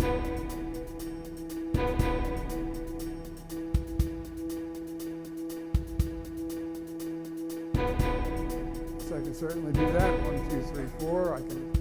So I can certainly do that. 1, 2, 3, 4. I can.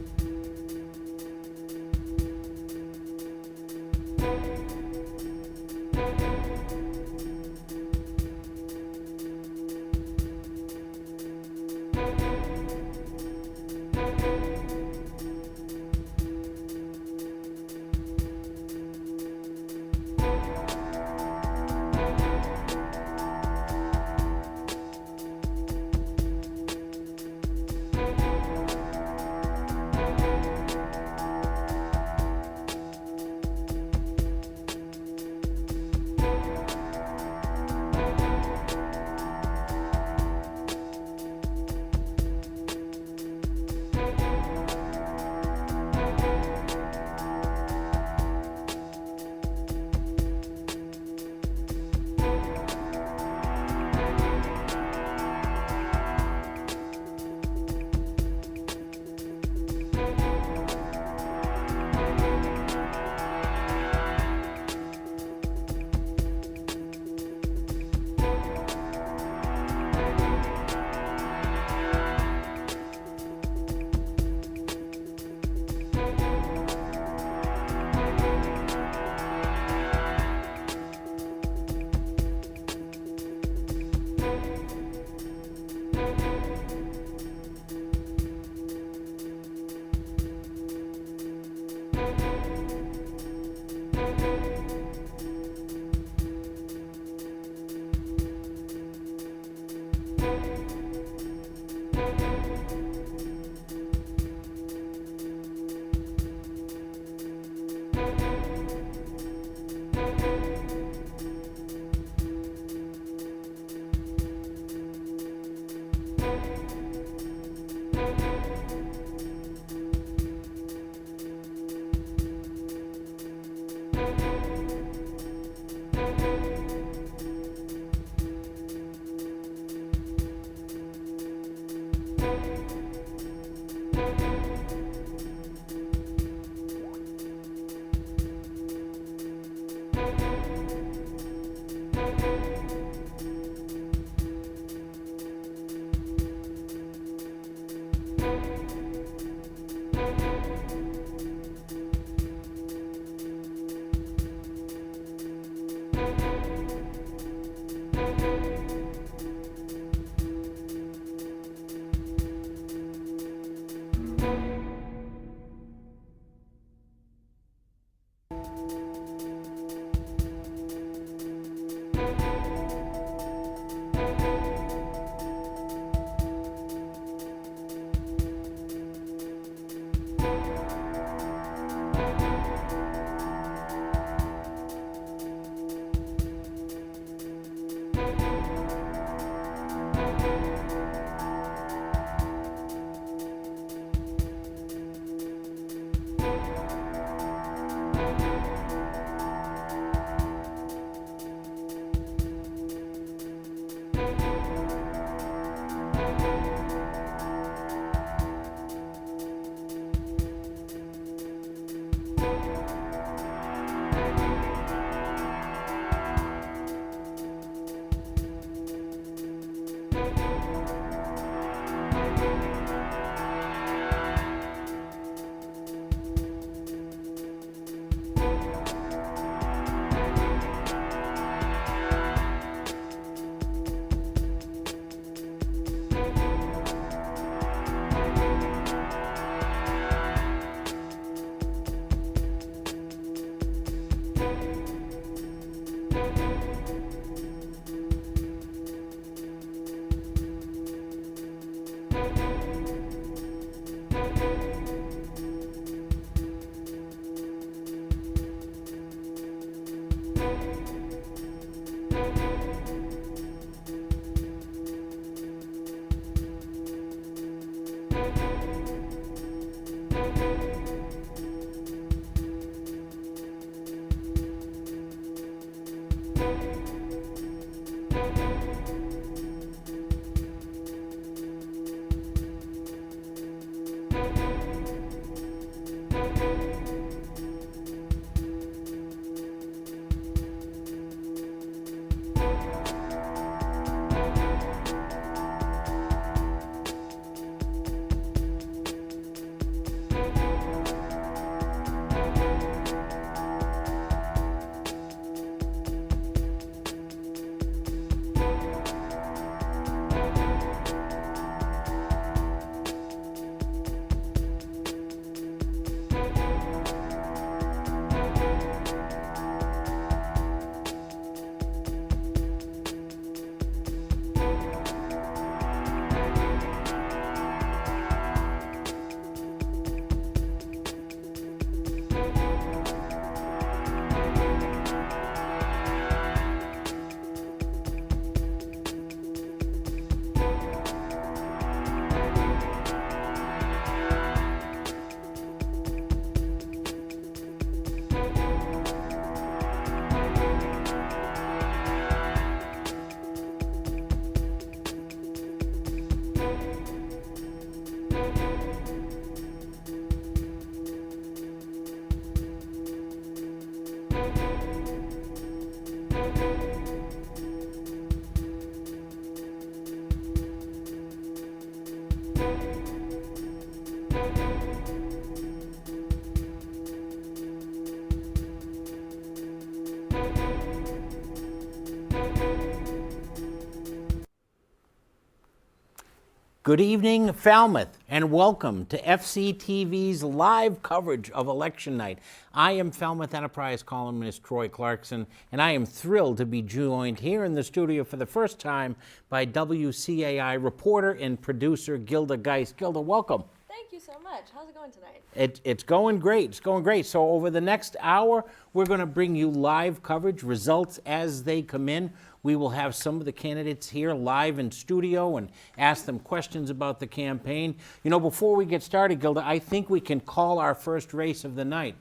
Good evening, Falmouth, and welcome to FCTV's live coverage of election night. I am Falmouth Enterprise columnist Troy Clarkson, and I am thrilled to be joined here in the studio for the first time by WCAI reporter and producer Gilda Geist. Gilda, welcome. Thank you so much. How's it going tonight? It's going great. It's going great. So over the next hour, we're going to bring you live coverage, results as they come in. We will have some of the candidates here live in studio and ask them questions about the campaign. You know, before we get started, Gilda, I think we can call our first race of the night.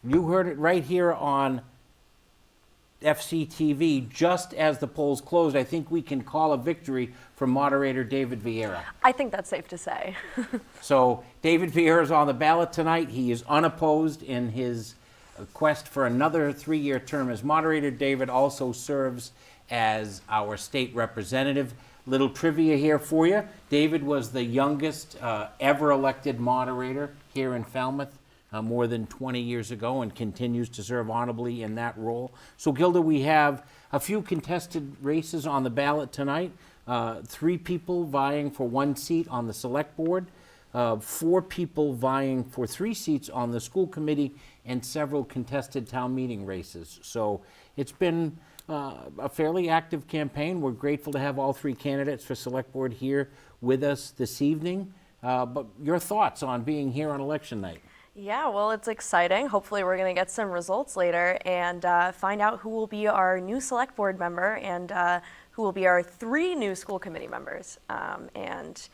You heard it right here on FCTV. Just as the polls closed, I think we can call a victory for moderator David Vieira. I think that's safe to say. So David Vieira is on the ballot tonight. He is unopposed in his quest for another 3-year term as moderator. David also serves as our state representative. Little trivia here for you. David was the youngest ever elected moderator here in Falmouth more than 20 years ago and continues to serve honorably in that role. So Gilda, we have a few contested races on the ballot tonight. 3 people vying for 1 seat on the select board, 4 people vying for 3 seats on the school committee, and several contested town meeting races. So it's been a fairly active campaign. We're grateful to have all 3 candidates for select board here with us this evening. But your thoughts on being here on election night? Yeah, well, it's exciting. Hopefully we're going to get some results later and find out who will be our new select board member and who will be our 3 new school committee members. And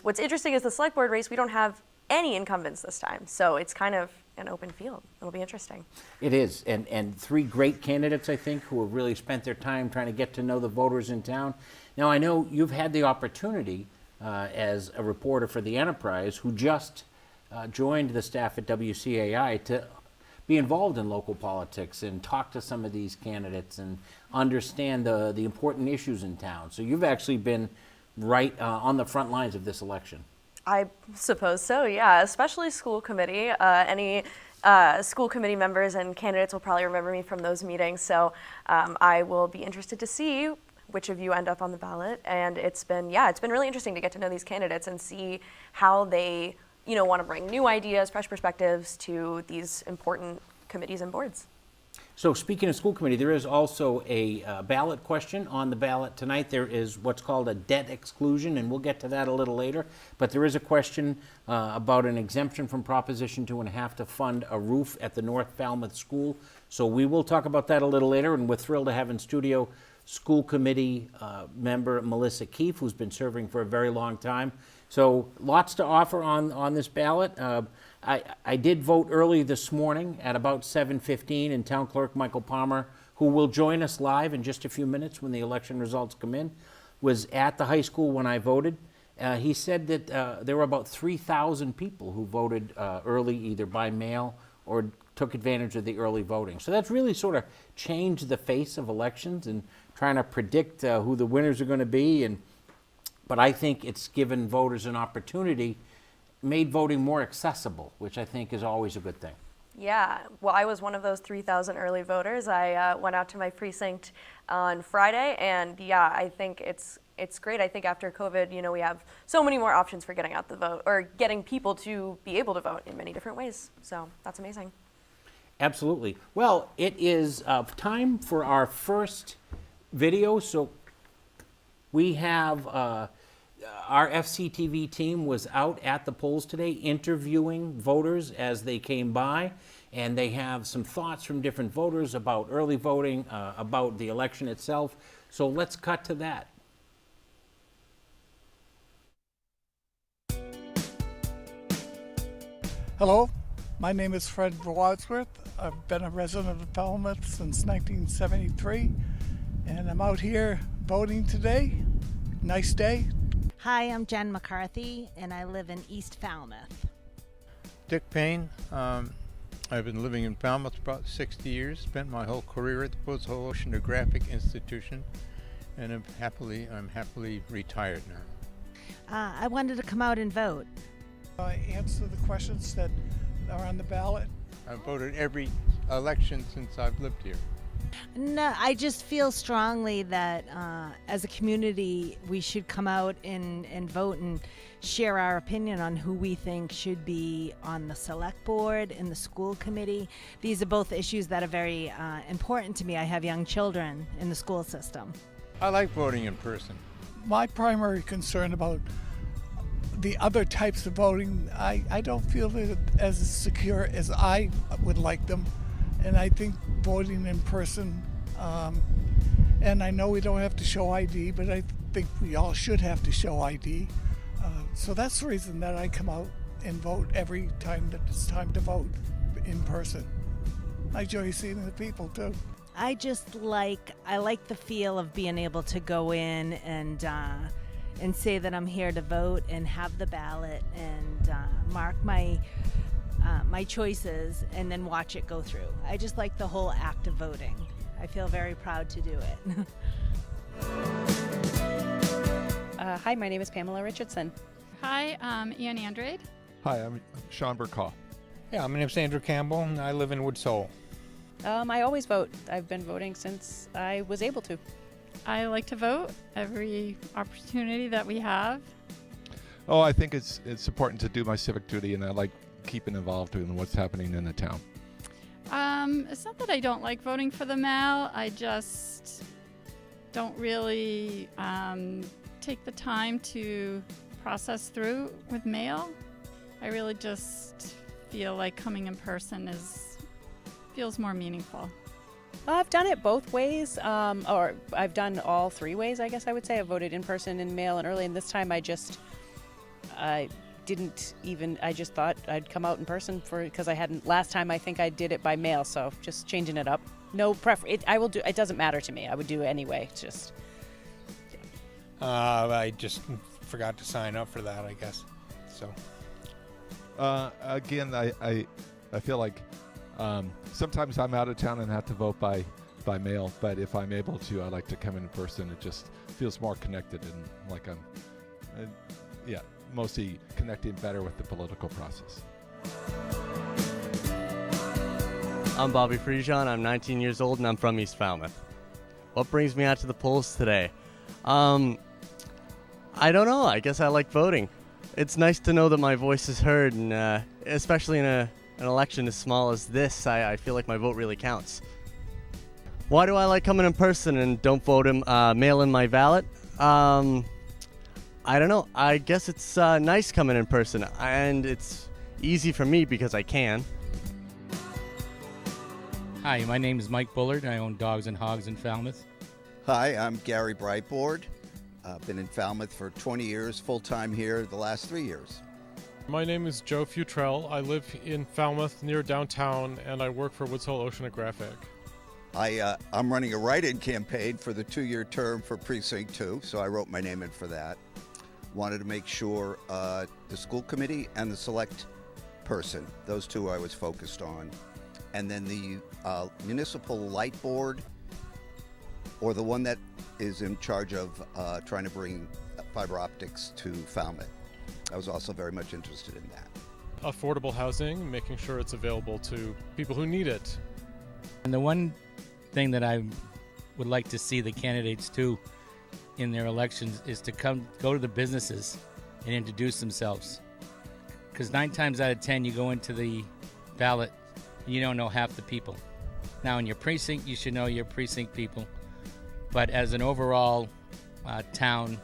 what's interesting is the select board race, we don't have any incumbents this time. So it's kind of an open field. It'll be interesting. It is, and 3 great candidates, I think, who have really spent their time trying to get to know the voters in town. Now, I know you've had the opportunity as a reporter for the Enterprise, who just joined the staff at WCAI, to be involved in local politics and talk to some of these candidates and understand the important issues in town. So you've actually been right on the front lines of this election. I suppose so, yeah, especially school committee. Any school committee members and candidates will probably remember me from those meetings, so I will be interested to see which of you end up on the ballot. And it's been really interesting to get to know these candidates and see how they, want to bring new ideas, fresh perspectives to these important committees and boards. So speaking of school committee, there is also a ballot question on the ballot tonight. There is what's called a debt exclusion, and we'll get to that a little later. But there is a question about an exemption from Proposition 2.5 to fund a roof at the North Falmouth School. So we will talk about that a little later, and we're thrilled to have in studio school committee member Melissa Keefe, who's been serving for a very long time. So lots to offer on this ballot. I did vote early this morning at about 7:15, and Town Clerk Michael Palmer, who will join us live in just a few minutes when the election results come in, was at the high school when I voted. He said that there were about 3,000 people who voted early, either by mail or took advantage of the early voting. So that's really sort of changed the face of elections and trying to predict who the winners are going to be. But I think it's given voters an opportunity, made voting more accessible, which I think is always a good thing. Yeah, well, I was one of those 3,000 early voters. I went out to my precinct on Friday, and yeah, I think it's great. I think after COVID, we have so many more options for getting out the vote, or getting people to be able to vote in many different ways. So that's amazing. Absolutely. Well, it is time for our first video. So we have our FCTV team was out at the polls today interviewing voters as they came by, and they have some thoughts from different voters about early voting, about the election itself. So let's cut to that. Hello, my name is Fred Wadsworth. I've been a resident of Falmouth since 1973, and I'm out here voting today. Nice day. Hi, I'm Jen McCarthy, and I live in East Falmouth. Dick Payne. I've been living in Falmouth about 60 years, spent my whole career at the Woods-Hole Oceanographic Institution, and I'm happily retired now. I wanted to come out and vote. Answer the questions that are on the ballot. I've voted every election since I've lived here. No, I just feel strongly that as a community, we should come out and vote and share our opinion on who we think should be on the select board and the school committee. These are both issues that are very important to me. I have young children in the school system. I like voting in person. My primary concern about the other types of voting, I don't feel that as secure as I would like them. And I think voting in person, and I know we don't have to show ID, but I think we all should have to show ID. So that's the reason that I come out and vote every time that it's time to vote in person. I enjoy seeing the people too. I like the feel of being able to go in and say that I'm here to vote and have the ballot and mark my choices and then watch it go through. I just like the whole act of voting. I feel very proud to do it. Hi, my name is Pamela Richardson. Hi, Ian Andrade. Hi, I'm Sean Burkaw. Yeah, my name's Andrew Campbell, and I live in Woods Hole. I always vote. I've been voting since I was able to. I like to vote every opportunity that we have. Oh, I think it's important to do my civic duty, and I like keeping involved in what's happening in the town. It's not that I don't like voting for the mail. I just don't really take the time to process through with mail. I really just feel like coming in person feels more meaningful. I've done it both ways, or I've done all three ways, I guess I would say. I voted in person, in mail, and early, and this time I just thought I'd come out in person because I hadn't, last time I think I did it by mail, so just changing it up. No preference, it doesn't matter to me. I would do it anyway, it's just. I just forgot to sign up for that, I guess. So. Again, I feel like sometimes I'm out of town and have to vote by mail, but if I'm able to, I like to come in person. It just feels more connected and like I'm mostly connecting better with the political process. I'm Bobby Frijon. I'm 19 years old and I'm from East Falmouth. What brings me out to the polls today? I don't know. I guess I like voting. It's nice to know that my voice is heard, and especially in an election as small as this, I feel like my vote really counts. Why do I like coming in person and don't vote mail in my ballot? I don't know. I guess it's nice coming in person, and it's easy for me because I can. Hi, my name is Mike Bullard. I own Dogs and Hogs in Falmouth. Hi, I'm Gary Brightboard. I've been in Falmouth for 20 years, full-time here the last 3 years. My name is Joe Futrell. I live in Falmouth near downtown, and I work for Woods Hole Oceanographic. I'm running a write-in campaign for the 2-year term for Precinct 2, so I wrote my name in for that. Wanted to make sure the school committee and the select person, those two I was focused on. And then the municipal light board, or the one that is in charge of trying to bring fiber optics to Falmouth. I was also very much interested in that. Affordable housing, making sure it's available to people who need it. And the one thing that I would like to see the candidates do in their elections is to go to the businesses and introduce themselves. Because 9 times out of 10, you go into the ballot, and you don't know half the people. Now, in your precinct, you should know your precinct people. But as an overall town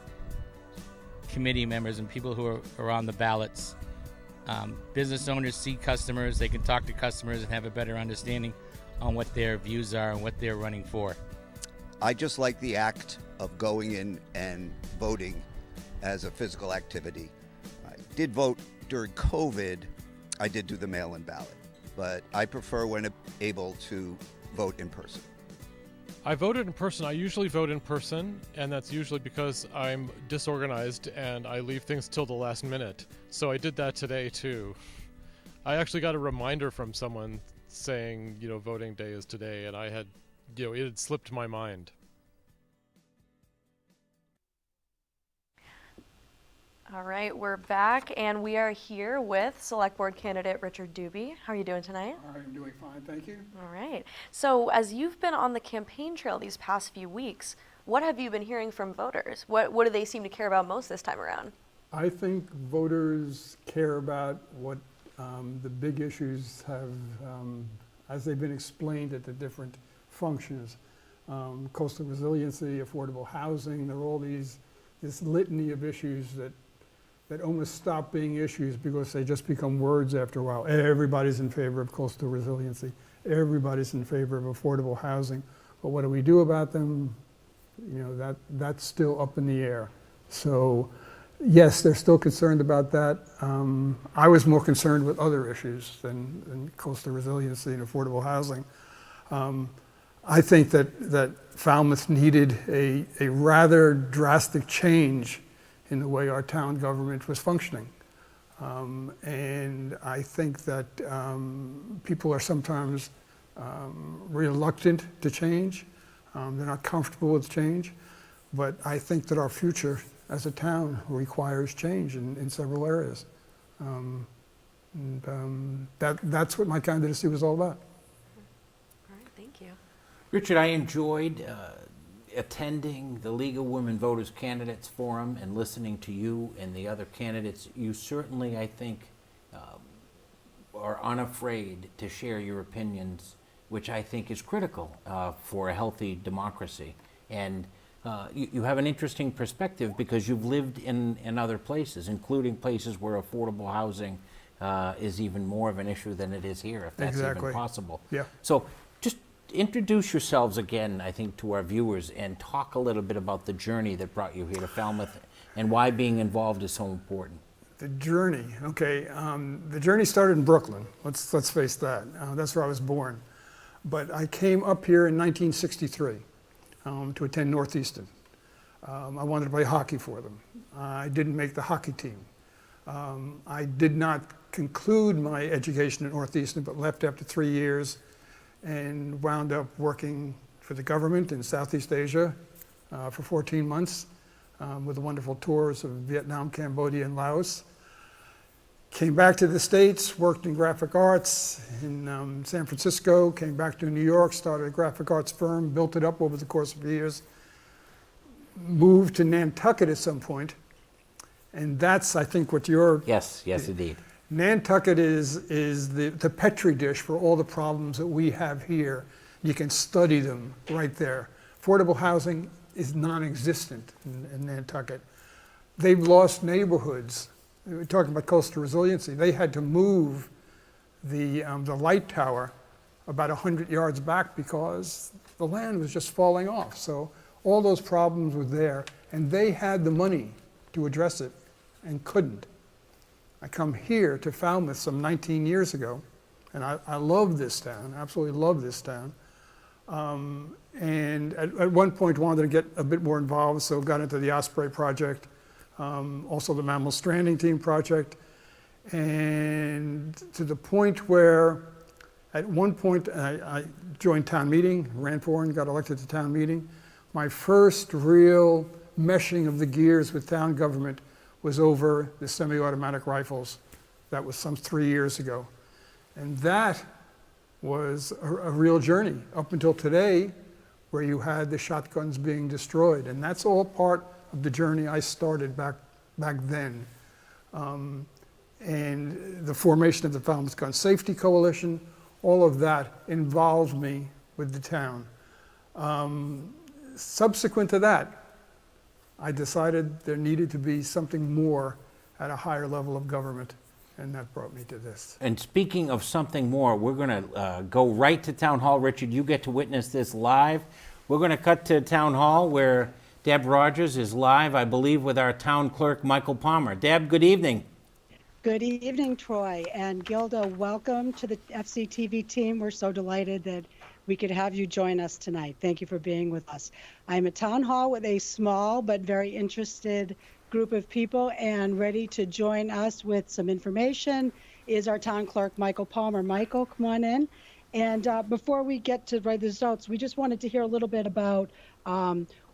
committee members and people who are on the ballots, business owners see customers, they can talk to customers and have a better understanding on what their views are and what they're running for. I just like the act of going in and voting as a physical activity. I did vote during COVID. I did do the mail-in ballot, but I prefer when able to vote in person. I voted in person. I usually vote in person, and that's usually because I'm disorganized and I leave things till the last minute. So I did that today too. I actually got a reminder from someone saying, voting day is today, and I had, it had slipped my mind. All right, we're back, and we are here with Select Board candidate Richard Doobie. How are you doing tonight? I'm doing fine, thank you. All right. So, as you've been on the campaign trail these past few weeks, what have you been hearing from voters? What do they seem to care about most this time around? I think voters care about what the big issues have, as they've been explained at the different functions. Coastal resiliency, affordable housing, there are all this litany of issues that almost stop being issues because they just become words after a while. Everybody's in favor of coastal resiliency. Everybody's in favor of affordable housing. But what do we do about them? You know, that's still up in the air. So yes, they're still concerned about that. I was more concerned with other issues than coastal resiliency and affordable housing. I think that Falmouth needed a rather drastic change in the way our town government was functioning. And I think that people are sometimes reluctant to change. They're not comfortable with change. But I think that our future as a town requires change in several areas. That's what my candidacy was all about. All right, thank you. Richard, I enjoyed attending the League of Women Voters Candidates Forum and listening to you and the other candidates. You certainly, I think, are unafraid to share your opinions, which I think is critical for a healthy democracy. And you have an interesting perspective because you've lived in other places, including places where affordable housing is even more of an issue than it is here, if that's even possible. Yeah. So just introduce yourselves again, I think, to our viewers and talk a little bit about the journey that brought you here to Falmouth and why being involved is so important. The journey, okay. The journey started in Brooklyn. Let's face that. That's where I was born. But I came up here in 1963 to attend Northeastern. I wanted to play hockey for them. I didn't make the hockey team. I did not conclude my education at Northeastern, but left after 3 years and wound up working for the government in Southeast Asia for 14 months with the wonderful tours of Vietnam, Cambodia, and Laos. Came back to the States, worked in graphic arts in San Francisco, came back to New York, started a graphic arts firm, built it up over the course of years, moved to Nantucket at some point, and that's, I think, what you're... Yes, indeed. Nantucket is the petri dish for all the problems that we have here. You can study them right there. Affordable housing is non-existent in Nantucket. They've lost neighborhoods. We're talking about coastal resiliency. They had to move the light tower about 100 yards back because the land was just falling off. So all those problems were there, and they had the money to address it and couldn't. I come here to Falmouth some 19 years ago, and I love this town, absolutely love this town. And at one point wanted to get a bit more involved, so got into the Osprey project, also the Mammal Stranding Team project, and to the point where at one point I joined town meeting, ran for and got elected to town meeting. My first real meshing of the gears with town government was over the semi-automatic rifles. That was some 3 years ago. And that was a real journey up until today, where you had the shotguns being destroyed. And that's all part of the journey I started back then. And the formation of the Falmouth Gun Safety Coalition, all of that involved me with the town. Subsequent to that, I decided there needed to be something more at a higher level of government, and that brought me to this. And speaking of something more, we're going to go right to Town Hall. Richard, you get to witness this live. We're going to cut to Town Hall where Debra Rogers is live, I believe, with our town clerk, Michael Palmer. Deb, good evening. Good evening, Troy. And Gilda, welcome to the FCTV team. We're so delighted that we could have you join us tonight. Thank you for being with us. I'm at Town Hall with a small but very interested group of people, and ready to join us with some information is our town clerk, Michael Palmer. Michael, come on in. And before we get to the results, we just wanted to hear a little bit about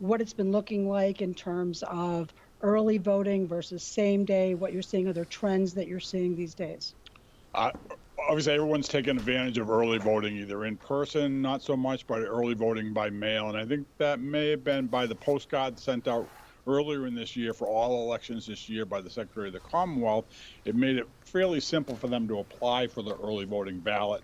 what it's been looking like in terms of early voting versus same day, what you're seeing, other trends that you're seeing these days? Obviously, everyone's taking advantage of early voting, either in person, not so much, but early voting by mail. And I think that may have been by the postcard sent out earlier in this year for all elections this year by the Secretary of the Commonwealth. It made it fairly simple for them to apply for the early voting ballot.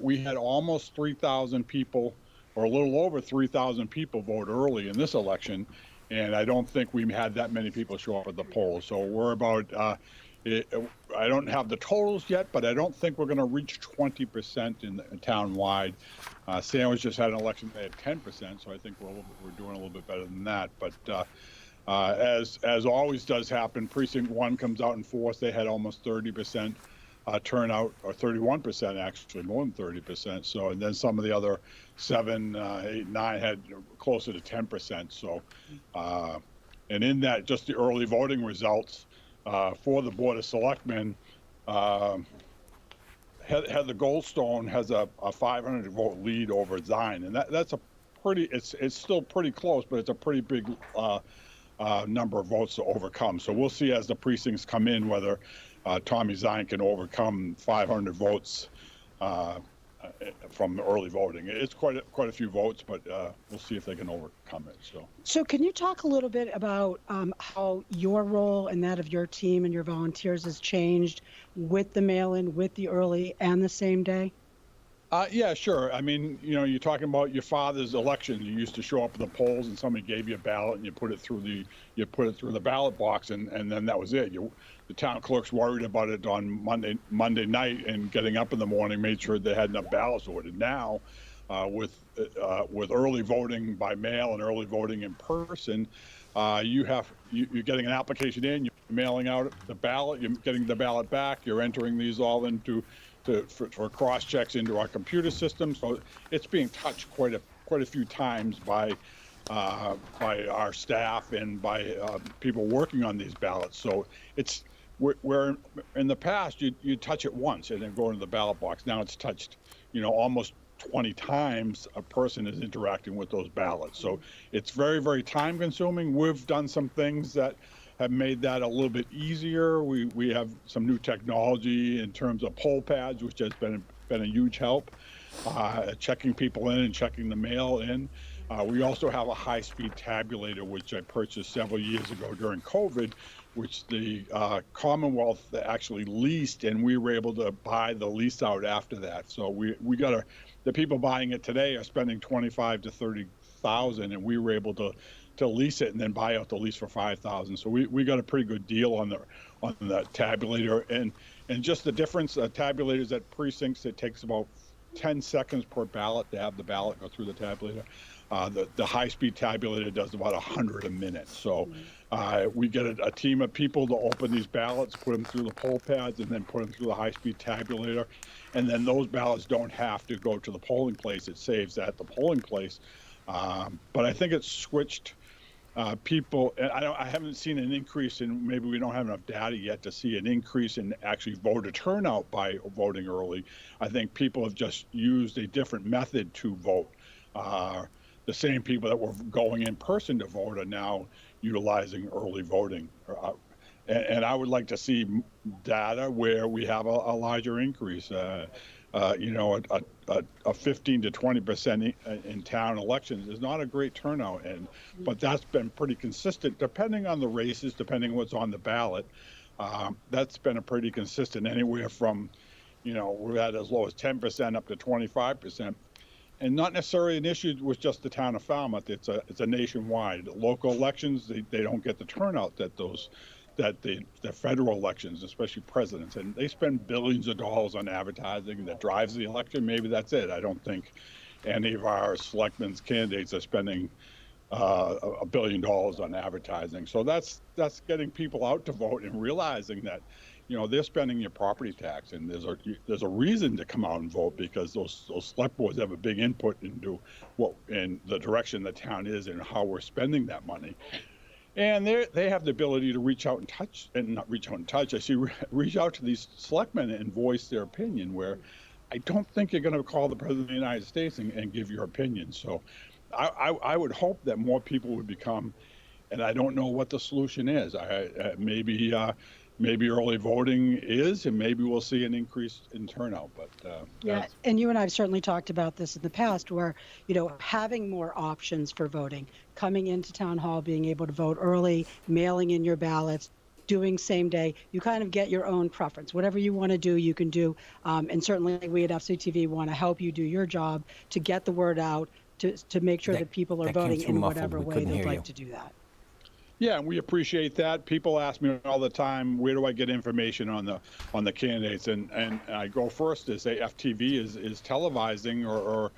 We had almost 3,000 people, or a little over 3,000 people vote early in this election. And I don't think we had that many people show up at the polls. So we're about, I don't have the totals yet, but I don't think we're going to reach 20% in town-wide. Sandwich just had an election, they had 10%, so I think we're doing a little bit better than that. But as always does happen, Precinct 1 comes out in force. They had almost 30% turnout, or 31% actually, more than 30%. So, and then some of the other 7, 8, 9 had closer to 10%. So, and in that, just the early voting results for the Board of Selectmen, Heather Goldstone has a 500 vote lead over Zine, and that's a pretty. It's still pretty close, but it's a pretty big number of votes to overcome. So we'll see as the precincts come in whether Tommy Zine can overcome 500 votes from the early voting. It's quite a few votes, but we'll see if they can overcome it. So can you talk a little bit about how your role and that of your team and your volunteers has changed with the mail-in, with the early and the same day? Yeah, sure. I mean, you know, you're talking about your father's election. You used to show up at the polls, and somebody gave you a ballot, and you put it through the ballot box, and then that was it. The town clerk's worried about it on Monday night, and getting up in the morning made sure they had enough ballots ordered. Now, with early voting by mail and early voting in person, you're getting an application in, you're mailing out the ballot, you're getting the ballot back, you're entering these all into for cross checks into our computer system. So it's being touched quite a few times by our staff and by people working on these ballots. So it's where in the past you touch it once and then go into the ballot box. Now it's touched, you know, almost 20 times a person is interacting with those ballots. So it's very, very time consuming. We've done some things that have made that a little bit easier. We have some new technology in terms of poll pads, which has been a huge help, checking people in and checking the mail in. We also have a high-speed tabulator, which I purchased several years ago during COVID, which the Commonwealth actually leased, and we were able to buy the lease out after that. So the people buying it today are spending $25,000 to $30,000, and we were able to lease it and then buy out the lease for $5,000. So we got a pretty good deal on the tabulator, and just the difference. Tabulators at precincts, it takes about 10 seconds per ballot to have the ballot go through the tabulator. The high-speed tabulator does about 100 a minute. So we get a team of people to open these ballots, put them through the poll pads, and then put them through the high-speed tabulator. And then those ballots don't have to go to the polling place. It saves at the polling place. But I think it's switched people. I haven't seen an increase in, maybe we don't have enough data yet to see an increase in actually voter turnout by voting early. I think people have just used a different method to vote. The same people that were going in person to vote are now utilizing early voting. And I would like to see data where we have a larger increase. You know, a 15 to 20% in town elections is not a great turnout, but that's been pretty consistent, depending on the races, depending on what's on the ballot. That's been a pretty consistent, anywhere from, you know, we've had as low as 10% up to 25%. And not necessarily an issue with just the town of Falmouth. It's a nationwide. Local elections, they don't get the turnout that the federal elections, especially presidents, and they spend billions of dollars on advertising that drives the election. Maybe that's it. I don't think any of our selectmen's candidates are spending $1 billion on advertising. So that's getting people out to vote and realizing that, you know, they're spending your property tax, and there's a reason to come out and vote, because those select boards have a big input into in the direction the town is and how we're spending that money. And they have the ability to reach out and touch, and not reach out and touch. I see reach out to these selectmen and voice their opinion, where I don't think you're going to call the President of the United States and give your opinion. So I would hope that more people would become and I don't know what the solution is. Maybe early voting is, and maybe we'll see an increase in turnout. But yeah, and you and I have certainly talked about this in the past, where having more options for voting, coming into town hall, being able to vote early, mailing in your ballots, doing same day, you kind of get your own preference. Whatever you want to do, you can do. And certainly we at FCTV want to help you do your job to get the word out, to make sure that people are voting in whatever way they'd like to do that. Yeah, and we appreciate that. People ask me all the time, where do I get information on the candidates? And I go first to say FTV is televising or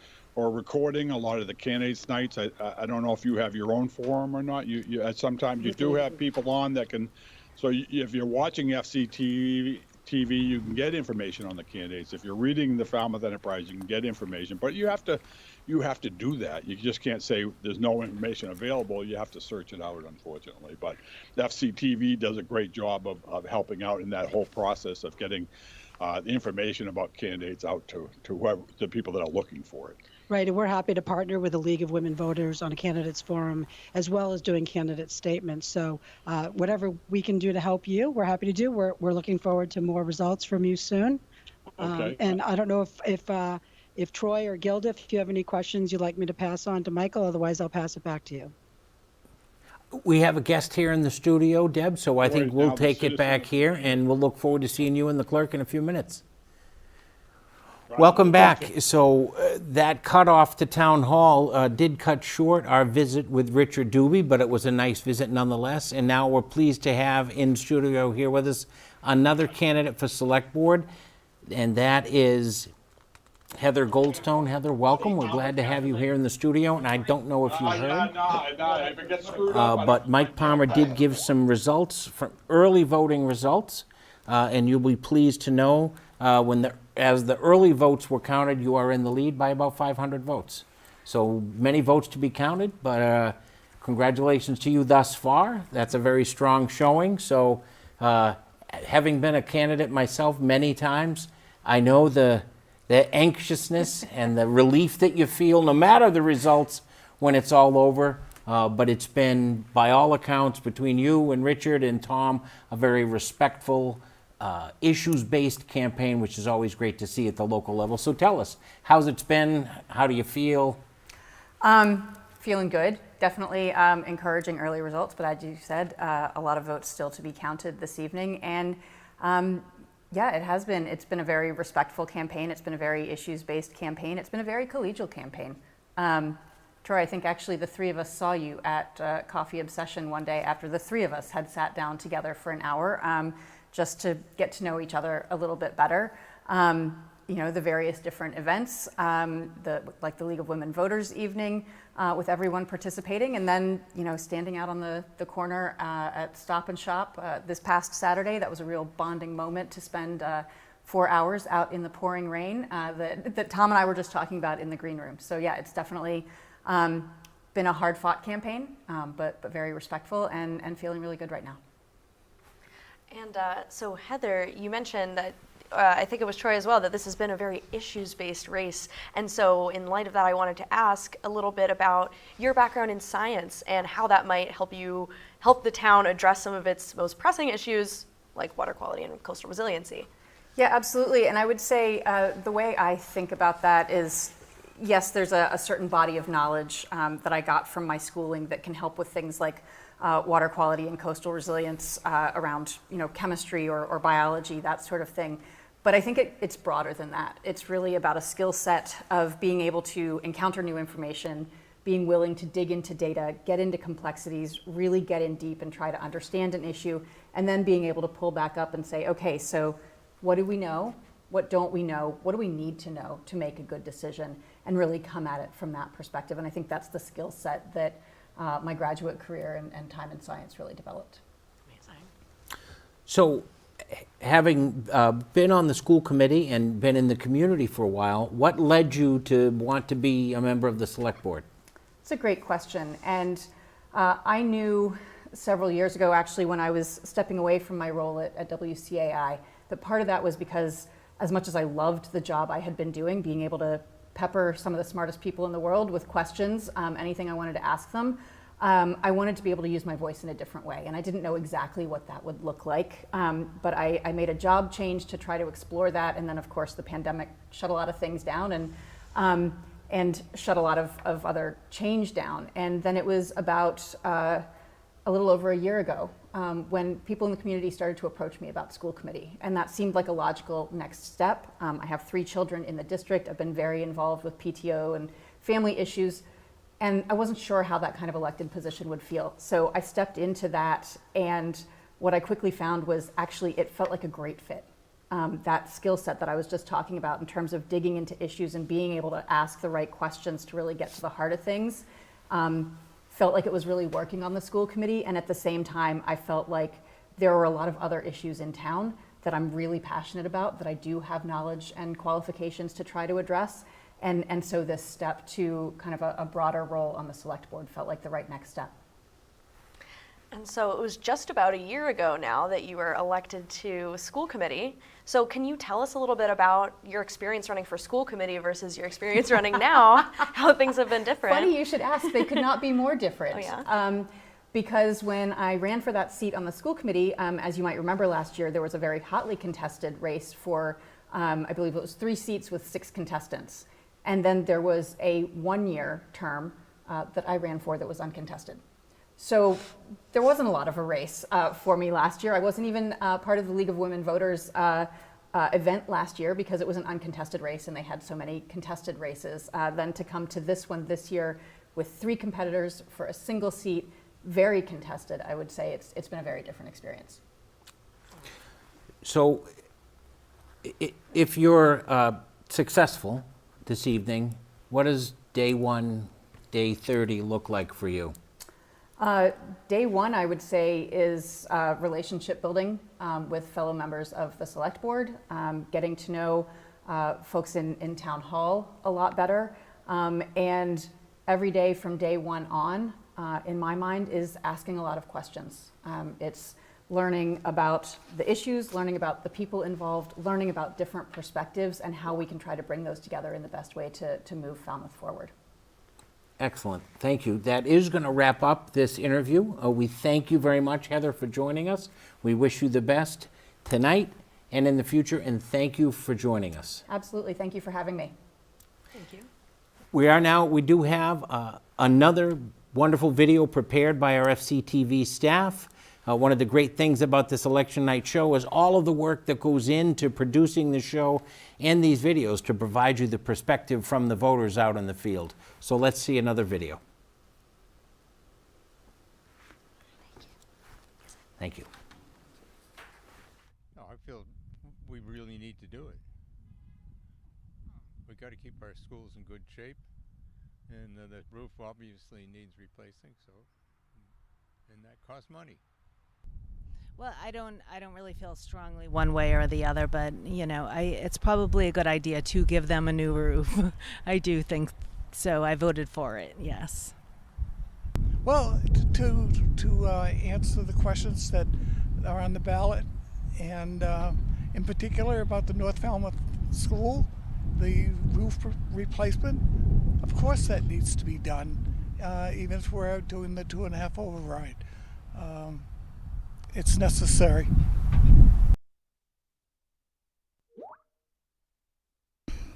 recording a lot of the candidates' nights. I don't know if you have your own forum or not. You sometimes you do have people on that can. So if you're watching FCTV, you can get information on the candidates. If you're reading the Falmouth Enterprise, you can get information. But you have to do that. You just can't say there's no information available. You have to search it out, unfortunately. But FCTV does a great job of helping out in that whole process of getting the information about candidates out to the people that are looking for it. Right, and we're happy to partner with the League of Women Voters on a candidates forum, as well as doing candidate statements. So whatever we can do to help you, we're happy to do. We're looking forward to more results from you soon. Okay. And I don't know if Troy or Gilda, if you have any questions you'd like me to pass on to Michael, otherwise I'll pass it back to you. We have a guest here in the studio, Deb, so I think we'll take it back here, and we'll look forward to seeing you and the clerk in a few minutes. Welcome back. So that cutoff to Town Hall did cut short our visit with Richard Doobie, but it was a nice visit nonetheless. And now we're pleased to have in studio here with us another candidate for Select Board, and that is Heather Goldstone. Heather, welcome. We're glad to have you here in the studio, and I don't know if you heard, but Mike Palmer did give some results, from early voting results, and you'll be pleased to know as the early votes were counted, you are in the lead by about 500 votes. So many votes to be counted, but congratulations to you thus far. That's a very strong showing. So having been a candidate myself many times, I know the anxiousness and the relief that you feel, no matter the results, when it's all over. But it's been, by all accounts, between you and Richard and Tom, a very respectful, issues-based campaign, which is always great to see at the local level. So tell us, how's it been? How do you feel? Feeling good. Definitely encouraging early results, but as you said, a lot of votes still to be counted this evening. And yeah, it has been. It's been a very respectful campaign. It's been a very issues-based campaign. It's been a very collegial campaign. Troy, I think actually the three of us saw you at Coffee Obsession one day after the three of us had sat down together for an hour. Just to get to know each other a little bit better. The various different events, like the League of Women Voters evening with everyone participating, and then, standing out on the corner at Stop and Shop this past Saturday. That was a real bonding moment to spend 4 hours out in the pouring rain that Tom and I were just talking about in the green room. So yeah, it's definitely been a hard-fought campaign, but very respectful and feeling really good right now. And so Heather, you mentioned that, I think it was Troy as well, that this has been a very issues-based race. And so in light of that, I wanted to ask a little bit about your background in science and how that might help the town address some of its most pressing issues, like water quality and coastal resiliency. Yeah, absolutely. And I would say the way I think about that is, yes, there's a certain body of knowledge that I got from my schooling that can help with things like water quality and coastal resilience around chemistry or biology, that sort of thing. But I think it's broader than that. It's really about a skill set of being able to encounter new information, being willing to dig into data, get into complexities, really get in deep and try to understand an issue, and then being able to pull back up and say, okay, so what do we know? What don't we know? What do we need to know to make a good decision? And really come at it from that perspective. And I think that's the skill set that my graduate career and time in science really developed. Amazing. So having been on the school committee and been in the community for a while, what led you to want to be a member of the select board? It's a great question. And I knew several years ago, actually, when I was stepping away from my role at WCAI, that part of that was because as much as I loved the job I had been doing, being able to pepper some of the smartest people in the world with questions, anything I wanted to ask them, I wanted to be able to use my voice in a different way, and I didn't know exactly what that would look like. But I made a job change to try to explore that, and then of course the pandemic shut a lot of things down and shut a lot of other change down. And then it was about a little over a year ago when people in the community started to approach me about school committee, and that seemed like a logical next step. I have 3 children in the district. I've been very involved with PTO and family issues, and I wasn't sure how that kind of elected position would feel. So I stepped into that, and what I quickly found was actually it felt like a great fit. That skill set that I was just talking about in terms of digging into issues and being able to ask the right questions to really get to the heart of things, felt like it was really working on the school committee. And at the same time, I felt like there were a lot of other issues in town that I'm really passionate about, that I do have knowledge and qualifications to try to address. And so this step to kind of a broader role on the select board felt like the right next step. And so it was just about a year ago now that you were elected to school committee. So can you tell us a little bit about your experience running for school committee versus your experience running now, how things have been different? Funny you should ask. They could not be more different. Oh, yeah? Because when I ran for that seat on the school committee, as you might remember last year, there was a very hotly contested race for, I believe it was 3 seats with 6 contestants. And then there was a 1-year term that I ran for that was uncontested. So there wasn't a lot of a race for me last year. I wasn't even part of the League of Women Voters event last year because it was an uncontested race and they had so many contested races. Then to come to this one this year with 3 competitors for a single seat, very contested, I would say it's been a very different experience. So if you're successful this evening, what does day 1, day 30 look like for you? Day 1, I would say, is relationship building with fellow members of the select board, getting to know folks in town hall a lot better. And every day from day 1 on, in my mind, is asking a lot of questions. It's learning about the issues, learning about the people involved, learning about different perspectives and how we can try to bring those together in the best way to move Falmouth forward. Excellent. Thank you. That is going to wrap up this interview. We thank you very much, Heather, for joining us. We wish you the best tonight and in the future, and thank you for joining us. Absolutely. Thank you for having me. Thank you. We do have another wonderful video prepared by our FCTV staff. One of the great things about this election night show is all of the work that goes into producing the show and these videos to provide you the perspective from the voters out in the field. So let's see another video. Thank you. No, I feel we really need to do it. We got to keep our schools in good shape, and the roof obviously needs replacing. So, and that costs money. Well, I don't really feel strongly one way or the other, but you know, it's probably a good idea to give them a new roof. I do think so. I voted for it. Yes. Well, to answer the questions that are on the ballot, and in particular about the North Falmouth School, the roof replacement, of course that needs to be done, even if we're doing the 2.5 override. It's necessary.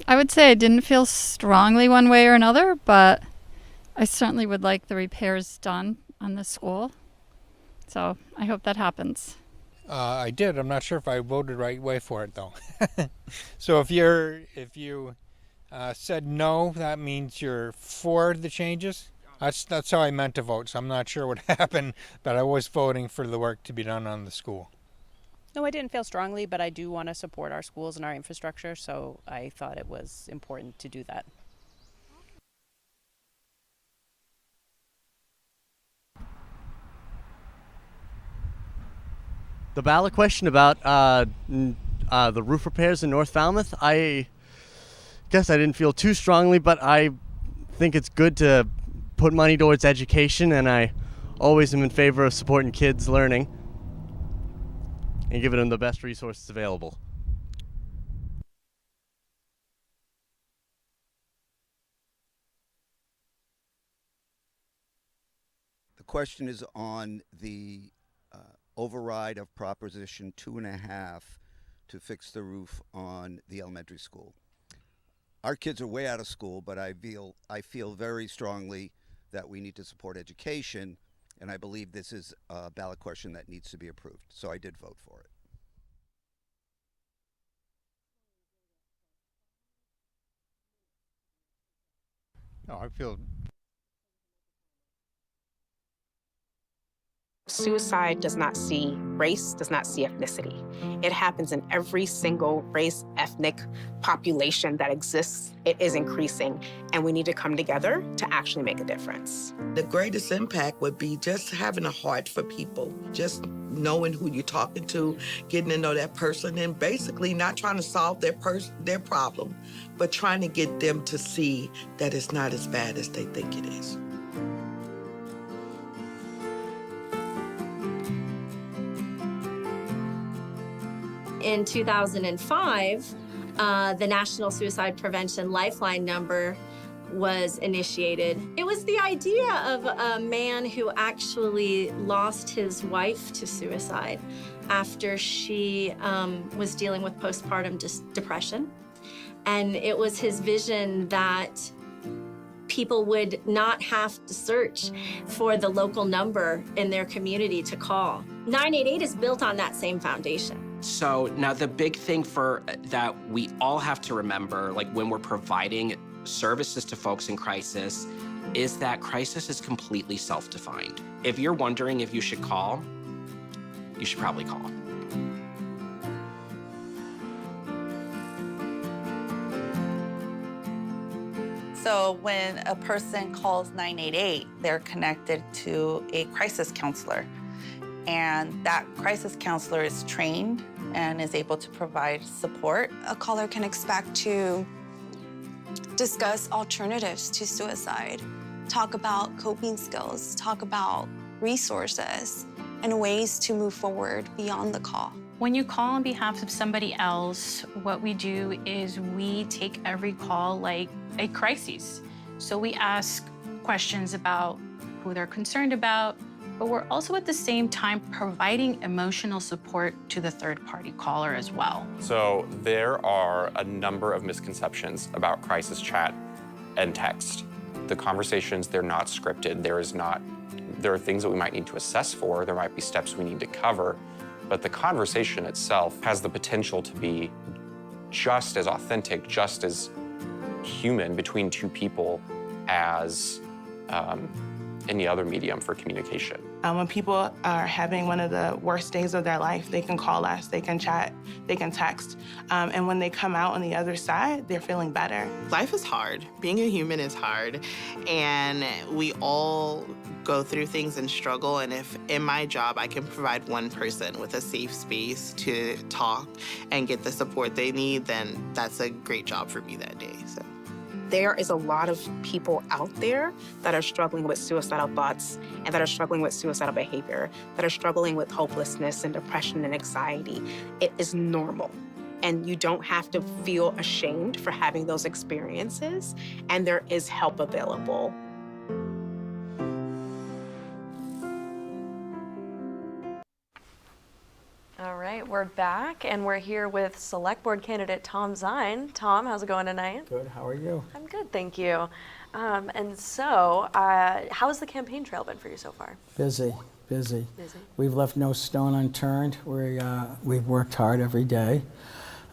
I would say I didn't feel strongly one way or another, but I certainly would like the repairs done on the school. So I hope that happens. I did. I'm not sure if I voted right way for it though. So if you said no, that means you're for the changes. That's how I meant to vote. So I'm not sure what happened, but I was voting for the work to be done on the school. No, I didn't feel strongly, but I do want to support our schools and our infrastructure, so I thought it was important to do that. The ballot question about the roof repairs in North Falmouth, I guess I didn't feel too strongly, but I think it's good to put money towards education, and I always am in favor of supporting kids learning and giving them the best resources available. The The question is on the override of Proposition 2.5 to fix the roof on the elementary school. Our kids are way out of school, but I feel very strongly that we need to support education, and I believe this is a ballot question that needs to be approved. So I did vote for it. No, I feel Suicide does not see race, does not see ethnicity. It happens in every single race, ethnic population that exists. It is increasing, and we need to come together to actually make a difference. The greatest impact would be just having a heart for people, just knowing who you're talking to, getting to know that person, and basically not trying to solve their problem, but trying to get them to see that it's not as bad as they think it is. In 2005, the National Suicide Prevention Lifeline number was initiated. It was the idea of a man who actually lost his wife to suicide after she was dealing with postpartum depression. And it was his vision that people would not have to search for the local number in their community to call. 988 is built on that same foundation. So now the big thing that we all have to remember, like when we're providing services to folks in crisis, is that crisis is completely self-defined. If you're wondering if you should call, you should probably call. So when a person calls 988, they're connected to a crisis counselor. And that crisis counselor is trained and is able to provide support. A caller can expect to discuss alternatives to suicide, talk about coping skills, talk about resources, and ways to move forward beyond the call. When you call on behalf of somebody else, what we do is we take every call like a crisis. So we ask questions about who they're concerned about, but we're also at the same time providing emotional support to the third-party caller as well. So there are a number of misconceptions about crisis chat and text. The conversations, they're not scripted. There are things that we might need to assess for. There might be steps we need to cover. But the conversation itself has the potential to be just as authentic, just as human between two people as any other medium for communication. When people are having one of the worst days of their life, they can call us, they can chat, they can text. And when they come out on the other side, they're feeling better. Life is hard. Being a human is hard. And we all go through things and struggle. And if in my job, I can provide one person with a safe space to talk and get the support they need, then that's a great job for me that day. So. There is a lot of people out there that are struggling with suicidal thoughts and that are struggling with suicidal behavior, that are struggling with hopelessness and depression and anxiety. It is normal. And you don't have to feel ashamed for having those experiences, and there is help available. All right, we're back, and we're here with Select Board candidate Tom Zine. Tom, how's it going tonight? Good, how are you? I'm good, thank you. And so, how has the campaign trail been for you so far? Busy. We've left no stone unturned. We've worked hard every day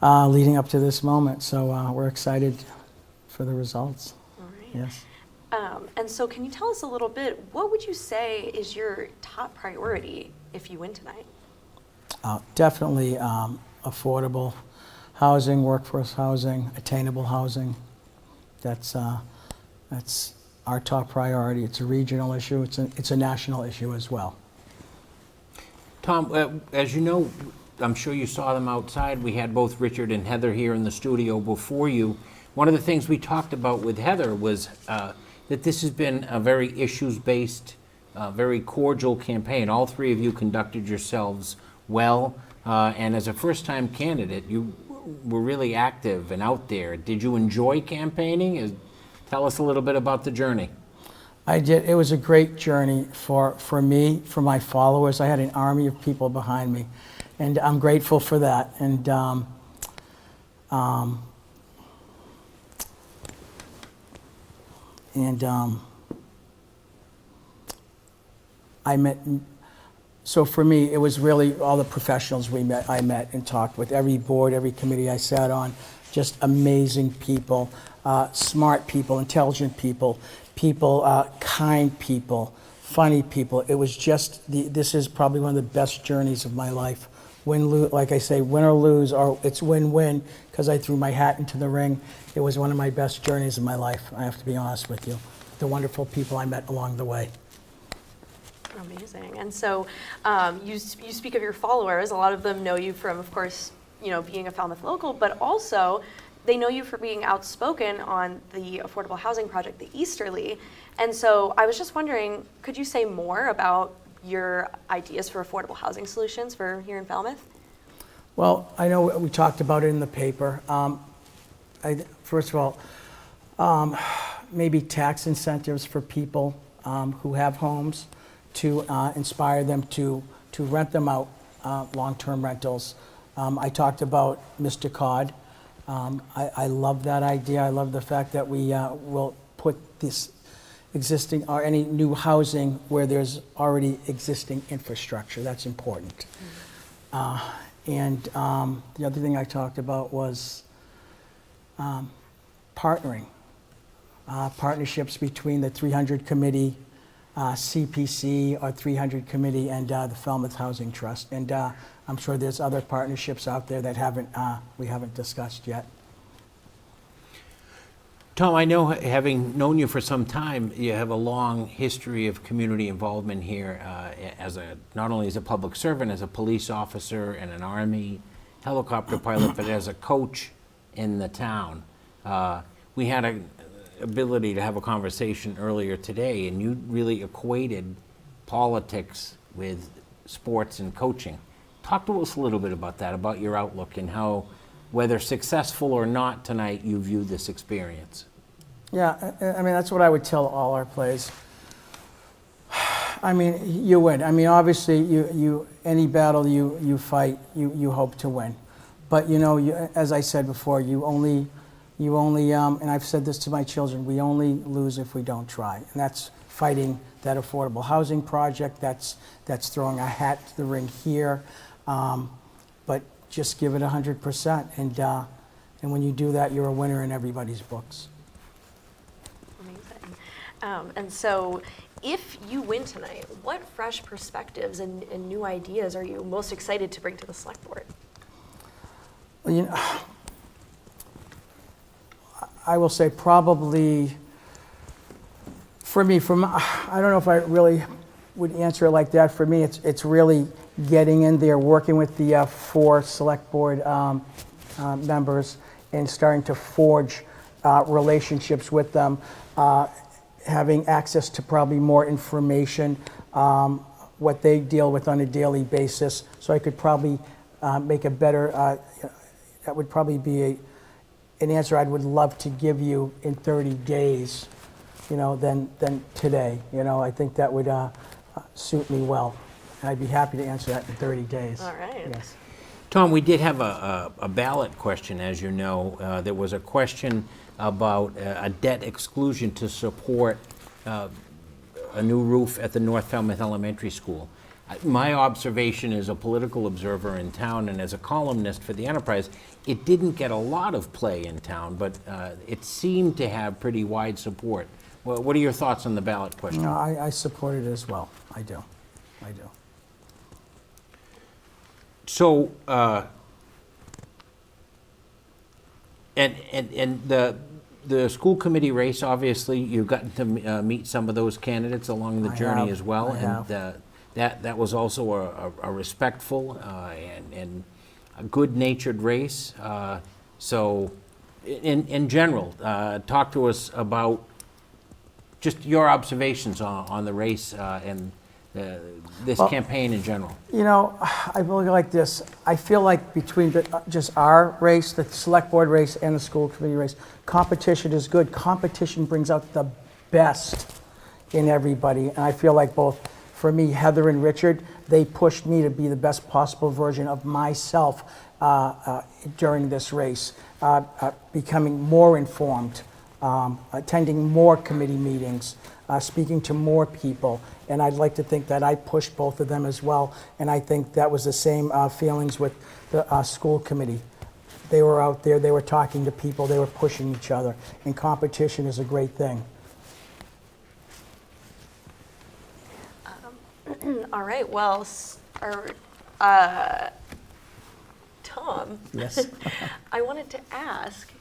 leading up to this moment, so we're excited for the results. All right. Yes. And so can you tell us a little bit, what would you say is your top priority if you win tonight? Definitely affordable housing, workforce housing, attainable housing. That's our top priority. It's a regional issue. It's a national issue as well. Tom, as you know, I'm sure you saw them outside. We had both Richard and Heather here in the studio before you. One of the things we talked about with Heather was that this has been a very issues-based, very cordial campaign. All three of you conducted yourselves well, and as a first-time candidate, you were really active and out there. Did you enjoy campaigning? Tell us a little bit about the journey. I did. It was a great journey for me, for my followers. I had an army of people behind me, and I'm grateful for that. And I met. So for me, it was really all the professionals I met and talked with. Every board, every committee I sat on, just amazing people, smart people, intelligent people, kind people, funny people. It was just, this is probably one of the best journeys of my life. Like I say, win or lose, or it's win-win, because I threw my hat into the ring. It was one of my best journeys of my life, I have to be honest with you. The wonderful people I met along the way. Amazing. And so you speak of your followers. A lot of them know you from, of course, being a Falmouth local, but also they know you for being outspoken on the affordable housing project, the Easterly. And so I was just wondering, could you say more about your ideas for affordable housing solutions for here in Falmouth? Well, I know we talked about it in the paper. First of all, maybe tax incentives for people who have homes to inspire them to rent them out, long-term rentals. I talked about Mr. Cod. I love that idea. I love the fact that we will put this existing or any new housing where there's already existing infrastructure. That's important. And the other thing I talked about was partnering. Partnerships between the 300 Committee, CPC, or 300 Committee, and the Falmouth Housing Trust. And I'm sure there's other partnerships out there that we haven't discussed yet. Tom, I know, having known you for some time, you have a long history of community involvement here, not only as a public servant, as a police officer and an Army helicopter pilot, but as a coach in the town. We had an ability to have a conversation earlier today, and you really equated politics with sports and coaching. Talk to us a little bit about that, about your outlook and how, whether successful or not tonight, you view this experience. Yeah, I mean, that's what I would tell all our players. I mean, you win. I mean, obviously, any battle you fight, you hope to win. But as I said before, you only, and I've said this to my children, we only lose if we don't try. And that's fighting that affordable housing project. That's throwing a hat to the ring here. But just give it 100%, and when you do that, you're a winner in everybody's books. Amazing. And so, if you win tonight, what fresh perspectives and new ideas are you most excited to bring to the select board? Well, I will say probably, for me, I don't know if I really would answer it like that. For me, it's really getting in there, working with the 4 select board members and starting to forge relationships with them, having access to probably more information, what they deal with on a daily basis. So I could probably make a better, that would probably be an answer I would love to give you in 30 days, than today. I think that would suit me well. And I'd be happy to answer that in 30 days. All right. Yes. Tom, we did have a ballot question, as you know. There was a question about a debt exclusion to support a new roof at the North Falmouth Elementary School. My observation as a political observer in town and as a columnist for the Enterprise, it didn't get a lot of play in town, but it seemed to have pretty wide support. Well, what are your thoughts on the ballot question? No, I support it as well. I do. So, and the school committee race, obviously, you've gotten to meet some of those candidates along the journey as well. That was also a respectful and a good-natured race. So, in general, talk to us about just your observations on the race and this campaign in general. I look like this. I feel like between just our race, the select board race, and the school committee race, competition is good. Competition brings out the best in everybody. And I feel like both, for me, Heather and Richard, they pushed me to be the best possible version of myself during this race, becoming more informed, attending more committee meetings, speaking to more people. And I'd like to think that I pushed both of them as well. And I think that was the same feelings with the school committee. They were out there, they were talking to people, they were pushing each other. And competition is a great thing. All right, well, Tom, Yes. I wanted to ask,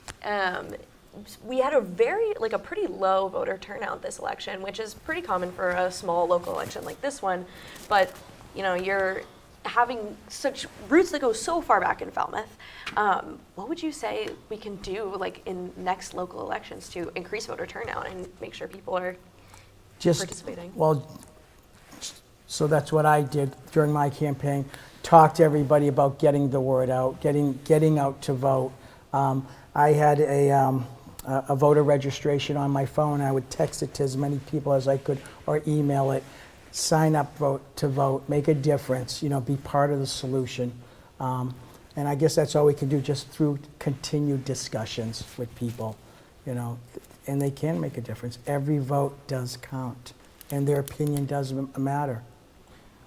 we had a pretty low voter turnout this election, which is pretty common for a small local election like this one, but you're having such roots that go so far back in Falmouth. What would you say we can do in next local elections to increase voter turnout and make sure people are participating? Well, so that's what I did during my campaign. Talk to everybody about getting the word out, getting out to vote. I had a voter registration on my phone. I would text it to as many people as I could or email it. Sign up, vote to vote, make a difference, be part of the solution. And I guess that's all we can do, just through continued discussions with people, and they can make a difference. Every vote does count, and their opinion does matter.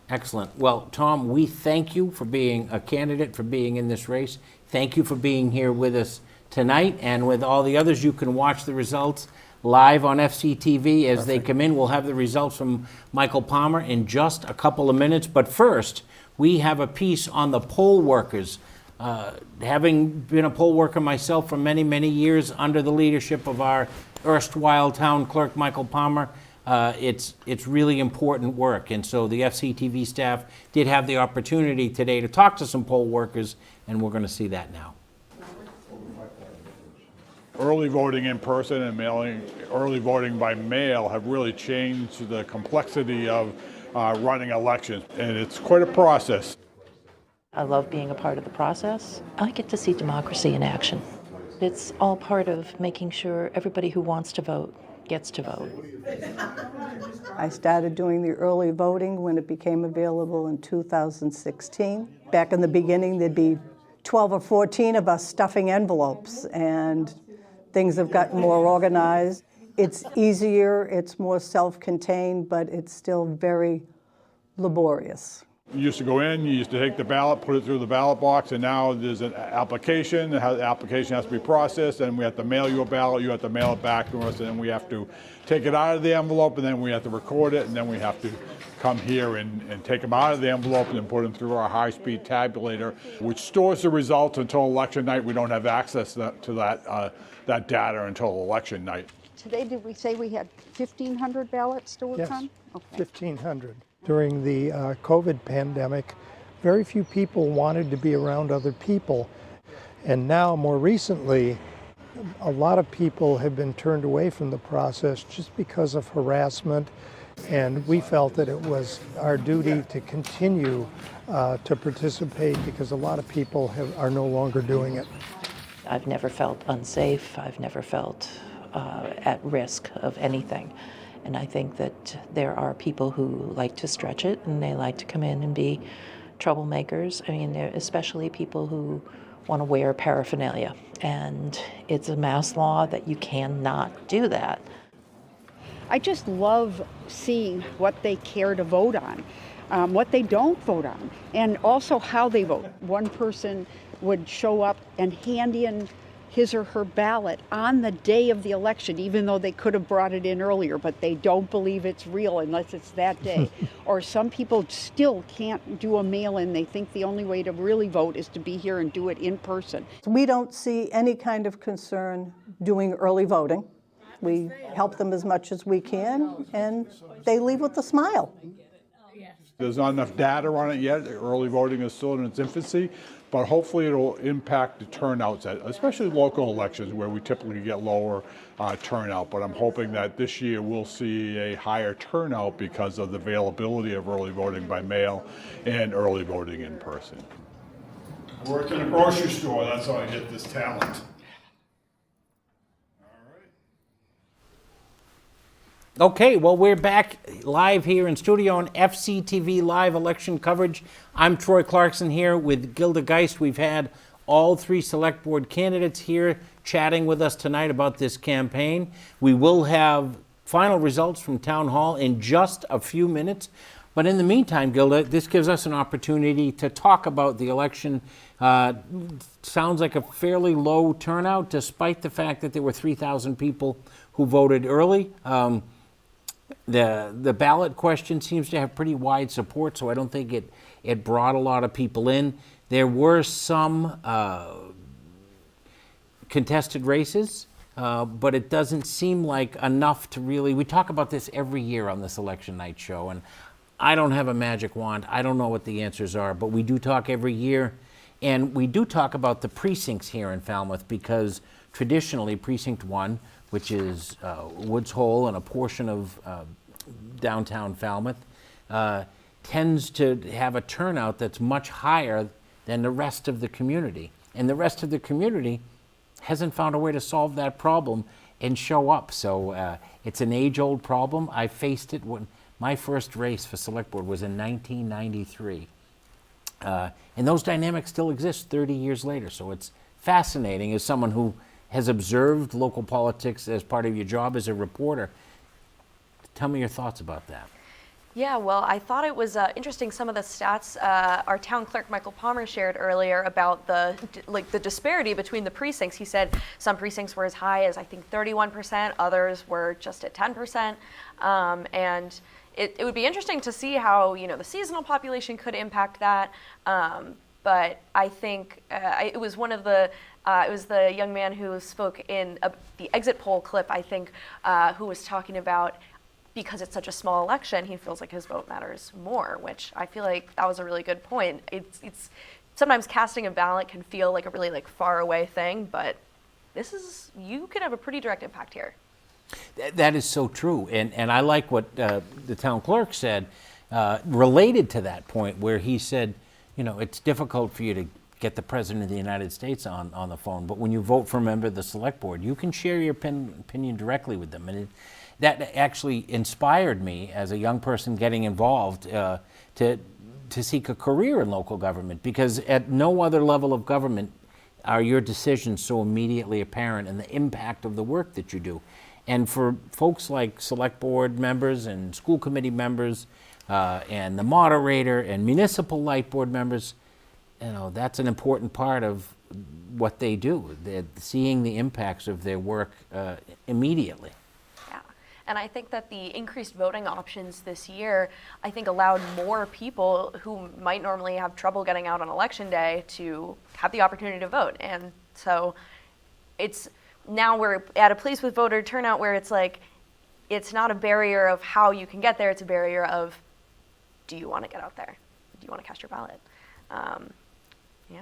Excellent. Well, Tom, we thank you for being a candidate, for being in this race. Thank you for being here with us tonight, and with all the others. You can watch the results live on FCTV as they come in. We'll have the results from Michael Palmer in just a couple of minutes. But first, we have a piece on the poll workers. Having been a poll worker myself for many, many years under the leadership of our erstwhile town clerk, Michael Palmer, it's really important work. And so the FCTV staff did have the opportunity today to talk to some poll workers, and we're going to see that now. Early voting in person and early voting by mail have really changed the complexity of running elections, and it's quite a process. I love being a part of the process. I get to see democracy in action. It's all part of making sure everybody who wants to vote gets to vote. I started doing the early voting when it became available in 2016. Back in the beginning, there'd be 12 or 14 of us stuffing envelopes, and things have gotten more organized. It's easier, it's more self-contained, but it's still very laborious. You used to go in, you used to take the ballot, put it through the ballot box, and now there's an application. The application has to be processed, and we have to mail you a ballot, you have to mail it back to us, and then we have to take it out of the envelope, and then we have to record it, and then we have to come here and take them out of the envelope and then put them through our high-speed tabulator, which stores the results until election night. We don't have access to that data until election night. Today, did we say we had 1,500 ballots to work on? Okay. 1,500. During the COVID pandemic, very few people wanted to be around other people. And now, more recently, a lot of people have been turned away from the process just because of harassment. And we felt that it was our duty to continue to participate because a lot of people are no longer doing it. I've never felt unsafe. I've never felt at risk of anything. And I think that there are people who like to stretch it and they like to come in and be troublemakers. I mean, especially people who want to wear paraphernalia. And it's a mass law that you cannot do that. I just love seeing what they care to vote on, what they don't vote on, and also how they vote. One person would show up and hand in his or her ballot on the day of the election, even though they could have brought it in earlier, but they don't believe it's real unless it's that day. Or some people still can't do a mail-in. They think the only way to really vote is to be here and do it in person. We don't see any kind of concern doing early voting. We help them as much as we can, and they leave with a smile. There's not enough data on it yet. Early voting is still in its infancy, but hopefully it'll impact the turnouts, especially local elections where we typically get lower turnout. But I'm hoping that this year we'll see a higher turnout because of the availability of early voting by mail and early voting in person. I worked in a grocery store, that's how I get this talent. Okay, well, we're back live here in studio on FCTV live election coverage. I'm Troy Clarkson here with Gilda Geist. We've had all three select board candidates here chatting with us tonight about this campaign. We will have final results from town hall in just a few minutes. But in the meantime, Gilda, this gives us an opportunity to talk about the election. Sounds like a fairly low turnout, despite the fact that there were 3,000 people who voted early. The ballot question seems to have pretty wide support, so I don't think it brought a lot of people in. There were some contested races, but it doesn't seem like enough to really, we talk about this every year on this election night show, and I don't have a magic wand. I don't know what the answers are, but we do talk every year, and we do talk about the precincts here in Falmouth, because traditionally Precinct 1, which is Woods Hole and a portion of downtown Falmouth, tends to have a turnout that's much higher than the rest of the community. And the rest of the community hasn't found a way to solve that problem and show up. So it's an age-old problem. I faced it when my first race for select board was in 1993. And those dynamics still exist 30 years later. So it's fascinating as someone who has observed local politics as part of your job as a reporter. Tell me your thoughts about that. Yeah, well, I thought it was interesting, some of the stats our town clerk Michael Palmer shared earlier about the disparity between the precincts. He said some precincts were as high as I think 31%, others were just at 10%, and it would be interesting to see how the seasonal population could impact that. But I think it was one of the it was the young man who spoke in the exit poll clip, I think, who was talking about, because it's such a small election, he feels like his vote matters more, which I feel like that was a really good point. It's sometimes casting a ballot can feel like a really far away thing, but you could have a pretty direct impact here. That is so true, and I like what the town clerk said related to that point, where he said, it's difficult for you to get the President of the United States on the phone, but when you vote for a member of the select board, you can share your opinion directly with them. And that actually inspired me as a young person getting involved to seek a career in local government, because at no other level of government are your decisions so immediately apparent and the impact of the work that you do. And for folks like select board members and school committee members and the moderator and municipal light board members, that's an important part of what they do. They're seeing the impacts of their work immediately. And I think that the increased voting options this year, I think, allowed more people who might normally have trouble getting out on election day to have the opportunity to vote. And so now we're at a place with voter turnout where it's not a barrier of how you can get there, it's a barrier of, do you want to get out there? Do you want to cast your ballot? Yeah.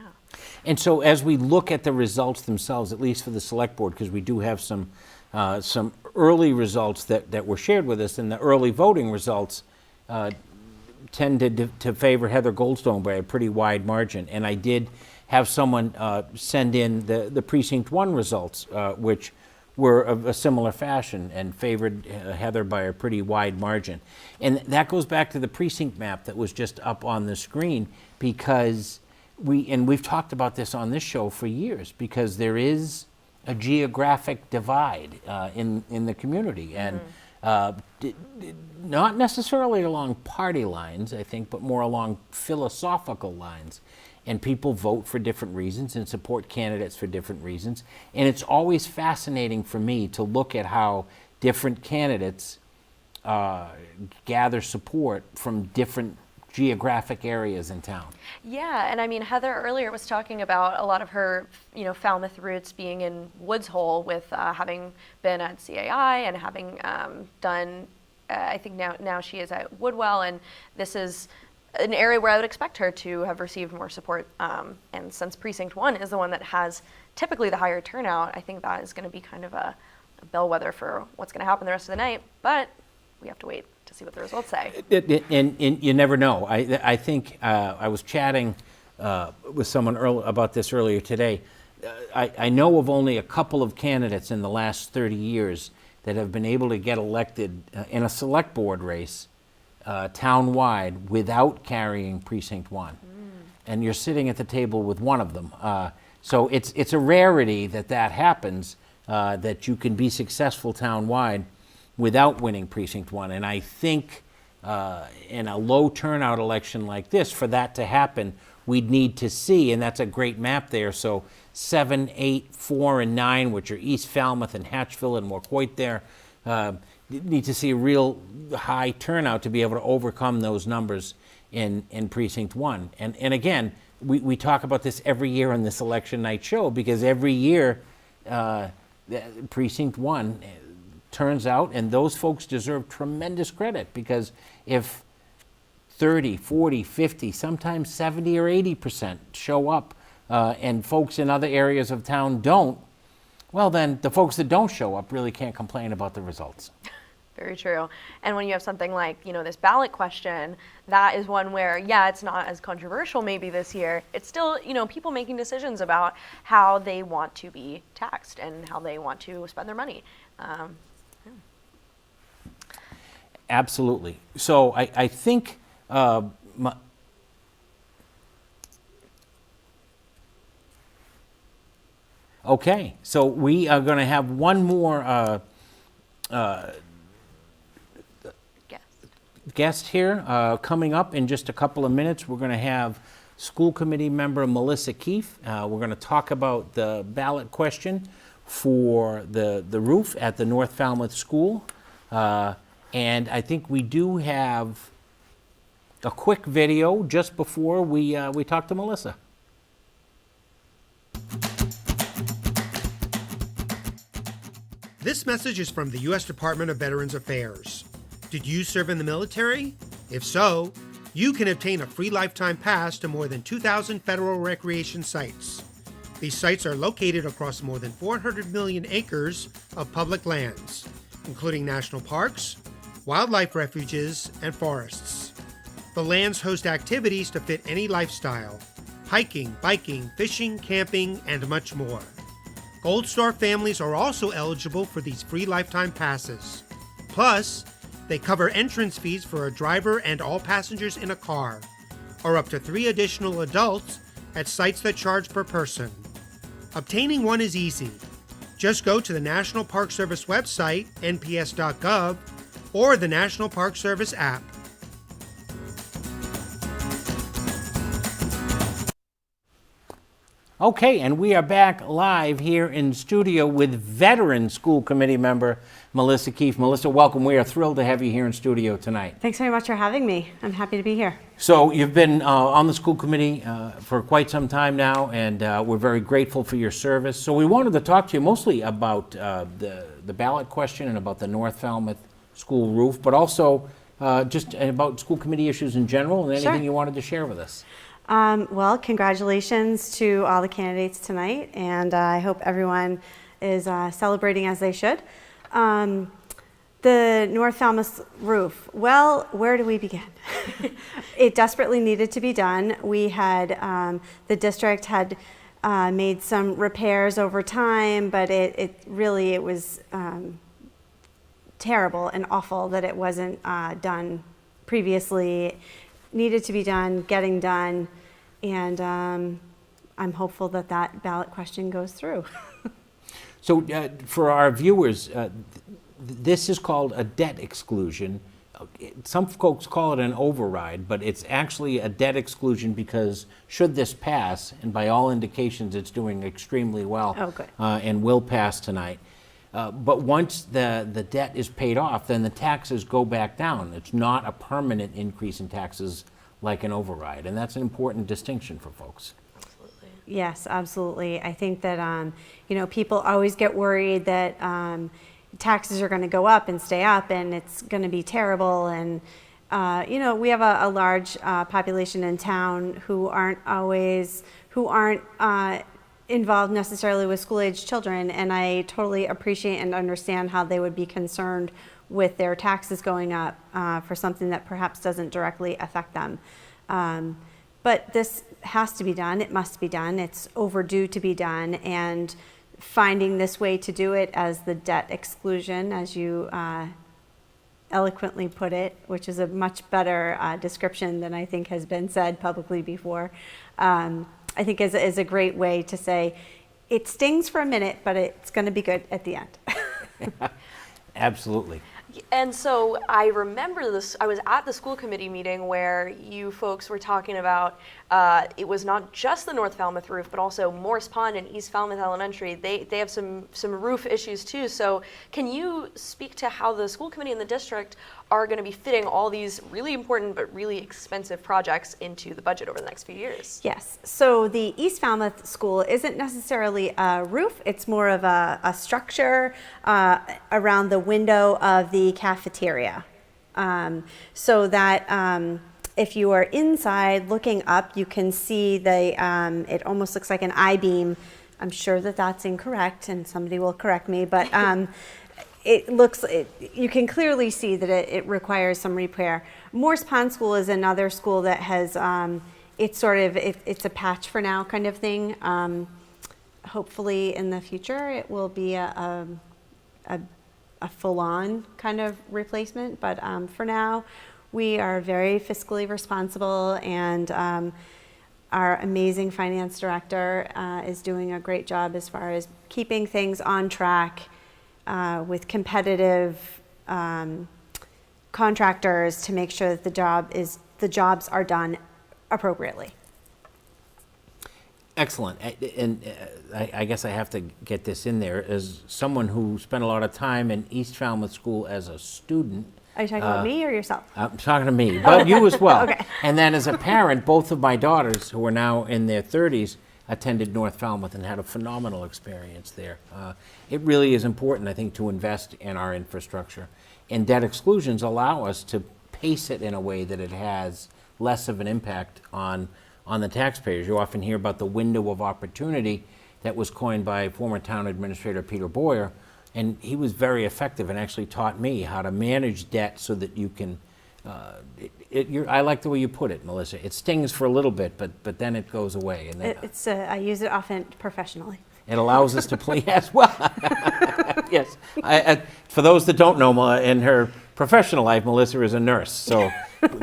And so as we look at the results themselves, at least for the select board, because we do have some early results that were shared with us, and the early voting results tended to favor Heather Goldstone by a pretty wide margin. And I did have someone send in the Precinct 1 results, which were of a similar fashion and favored Heather by a pretty wide margin. And that goes back to the precinct map that was just up on the screen, because we've talked about this on this show for years, because there is a geographic divide in the community, and not necessarily along party lines, I think, but more along philosophical lines. And people vote for different reasons and support candidates for different reasons. And it's always fascinating for me to look at how different candidates gather support from different geographic areas in town. Yeah, and I mean, Heather earlier was talking about a lot of her, Falmouth roots being in Woods Hole, with having been at CAI and having done, I think now she is at Woodwell, and this is an area where I would expect her to have received more support. And since Precinct 1 is the one that has typically the higher turnout, I think that is going to be kind of a bellwether for what's going to happen the rest of the night. But we have to wait to see what the results say. And you never know. I think I was chatting with someone about this earlier today. I know of only a couple of candidates in the last 30 years that have been able to get elected in a select board race town-wide without carrying precinct 1. And you're sitting at the table with one of them. So it's a rarity that happens, that you can be successful town-wide without winning precinct 1. And I think in a low turnout election like this, for that to happen, we'd need to see, and that's a great map there, so 7, 8, 4, and 9, which are East Falmouth and Hatchville and Morquoit there, need to see a real high turnout to be able to overcome those numbers in precinct 1. And again, we talk about this every year on this election night show, because every year precinct 1 turns out, and those folks deserve tremendous credit, because if 30, 40, 50, sometimes 70 or 80% show up, and folks in other areas of town don't, well, then the folks that don't show up really can't complain about the results. Very true. And when you have something like, you know, this ballot question, that is one where, yeah, it's not as controversial maybe this year. It's still, you know, people making decisions about how they want to be taxed and how they want to spend their money. Absolutely. So I think okay, so we are going to have one more guest here coming up in just a couple of minutes. We're going to have school committee member Melissa Keefe. We're going to talk about the ballot question for the roof at the North Falmouth School. And I think we do have a quick video just before we talk to Melissa. This message is from the U.S. Department of Veterans Affairs. Did you serve in the military? If so, you can obtain a free lifetime pass to more than 2,000 federal recreation sites. These sites are located across more than 400 million acres of public lands, including national parks, wildlife refuges, and forests. The lands host activities to fit any lifestyle: hiking, biking, fishing, camping, and much more. Gold Star families are also eligible for these free lifetime passes. Plus, they cover entrance fees for a driver and all passengers in a car, or up to 3 additional adults at sites that charge per person. Obtaining one is easy. Just go to the National Park Service website, nps.gov, or the National Park Service app. Okay, and we are back live here in studio with veteran school committee member Melissa Keefe. Melissa, welcome. We are thrilled to have you here in studio tonight. Thanks very much for having me. I'm happy to be here. So you've been on the school committee for quite some time now, and we're very grateful for your service. So we wanted to talk to you mostly about the ballot question and about the North Falmouth school roof, but also just about school committee issues in general and anything you wanted to share with us. Well, congratulations to all the candidates tonight, and I hope everyone is celebrating as they should. The North Falmouth roof, well, where do we begin? It desperately needed to be done. We had, the district had made some repairs over time, but it was terrible and awful that it wasn't done previously. It needed to be done, getting done, and I'm hopeful that that ballot question goes through. So for our viewers, this is called a debt exclusion. Some folks call it an override, but it's actually a debt exclusion because should this pass, and by all indications it's doing extremely well, and will pass tonight, but once the debt is paid off, then the taxes go back down. It's not a permanent increase in taxes like an override, and that's an important distinction for folks. Yes, absolutely. I think that people always get worried that taxes are going to go up and stay up, and it's going to be terrible. And we have a large population in town who aren't involved necessarily with school-age children, and I totally appreciate and understand how they would be concerned with their taxes going up for something that perhaps doesn't directly affect them. But this has to be done. It must be done. It's overdue to be done. And finding this way to do it as the debt exclusion, as you eloquently put it, which is a much better description than I think has been said publicly before. I think is a great way to say it stings for a minute, but it's going to be good at the end. Absolutely. And so I remember this, I was at the school committee meeting where you folks were talking about it was not just the North Falmouth roof, but also Morse Pond and East Falmouth Elementary. They have some roof issues too. So can you speak to how the school committee and the district are going to be fitting all these really important but really expensive projects into the budget over the next few years? Yes. So the East Falmouth School isn't necessarily a roof. It's more of a structure around the window of the cafeteria. So that if you are inside looking up, you can see it almost looks like an I-beam. I'm sure that that's incorrect, and somebody will correct me, but you can clearly see that it requires some repair. Morse Pond School is another school that has, it's a patch for now kind of thing. Hopefully in the future it will be a full-on kind of replacement, but for now we are very fiscally responsible, and our amazing finance director is doing a great job as far as keeping things on track with competitive contractors to make sure that the jobs are done appropriately. Excellent. And I guess I have to get this in there. As someone who spent a lot of time in East Falmouth School as a student. Are you talking about me or yourself? I'm talking to me, but you as well. Okay. And then as a parent, both of my daughters, who are now in their 30s, attended North Falmouth and had a phenomenal experience there. It really is important, I think, to invest in our infrastructure. And debt exclusions allow us to pace it in a way that it has less of an impact on the taxpayers. You often hear about the window of opportunity that was coined by former town administrator Peter Boyer, and he was very effective and actually taught me how to manage debt so that you can, I like the way you put it, Melissa. It stings for a little bit, but then it goes away. And then, I use it often professionally. It allows us to play as well. Yes. For those that don't know, in her professional life, Melissa is a nurse, so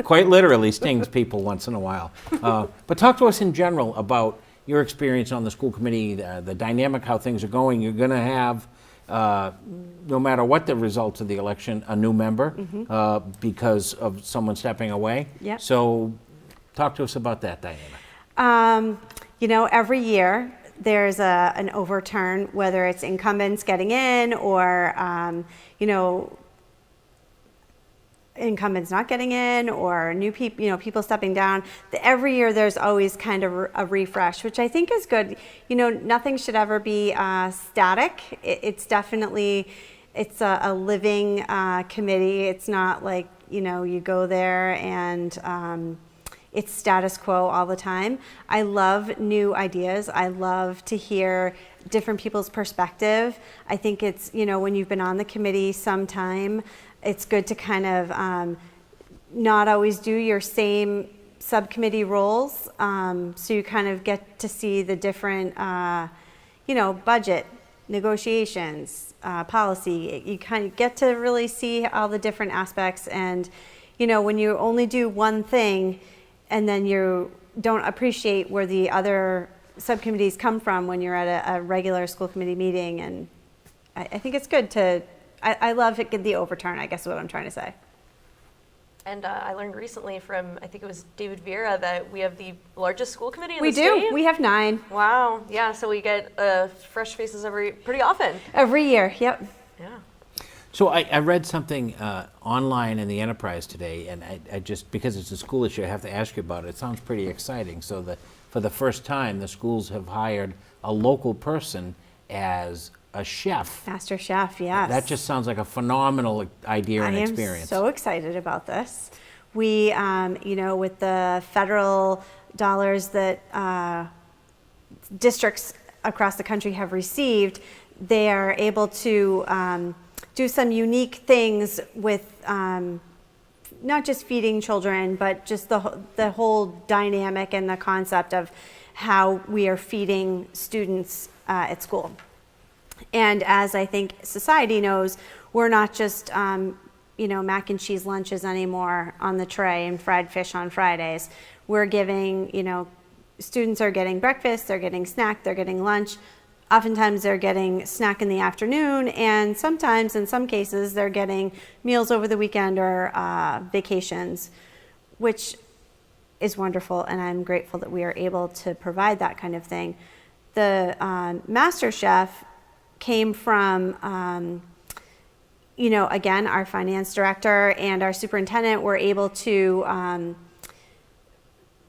quite literally stings people once in a while. But talk to us in general about your experience on the school committee, the dynamic, how things are going. You're going to have, no matter what the results of the election, a new member because of someone stepping away. Yep. So talk to us about that dynamic. Every year there's an overturn, whether it's incumbents getting in or, incumbents not getting in or new people, people stepping down. Every year there's always kind of a refresh, which I think is good. Nothing should ever be static. It's definitely, it's a living committee. It's not like, you go there and it's status quo all the time. I love new ideas. I love to hear different people's perspective. I think it's, when you've been on the committee some time, it's good to kind of not always do your same subcommittee roles. So you kind of get to see the different, budget, negotiations, policy. You kind of get to really see all the different aspects. And, when you only do one thing and then you don't appreciate where the other subcommittees come from when you're at a regular school committee meeting. And I think it's good to, I love it, the overturn, I guess is what I'm trying to say. And I learned recently from, I think it was David Vieira, that we have the largest school committee in We the state. do. We have 9. Wow. Yeah, so we get fresh faces pretty often. Every year, yep. Yeah. So I read something online in the Enterprise today, and I just, because it's a school issue, I have to ask you about it. It sounds pretty exciting. So for the first time, the schools have hired a local person as a chef. Master chef, yes. That just sounds like a phenomenal idea and experience. I am so excited about this. We, with the federal dollars that districts across the country have received, they are able to do some unique things with not just feeding children, but just the whole dynamic and the concept of how we are feeding students at school. And as I think society knows, we're not just mac and cheese lunches anymore on the tray and fried fish on Fridays. We're giving, students are getting breakfast, they're getting snack, they're getting lunch. Oftentimes they're getting snack in the afternoon, and sometimes, in some cases, they're getting meals over the weekend or vacations, which is wonderful, and I'm grateful that we are able to provide that kind of thing. The Master Chef came from, again, our finance director and our superintendent were able to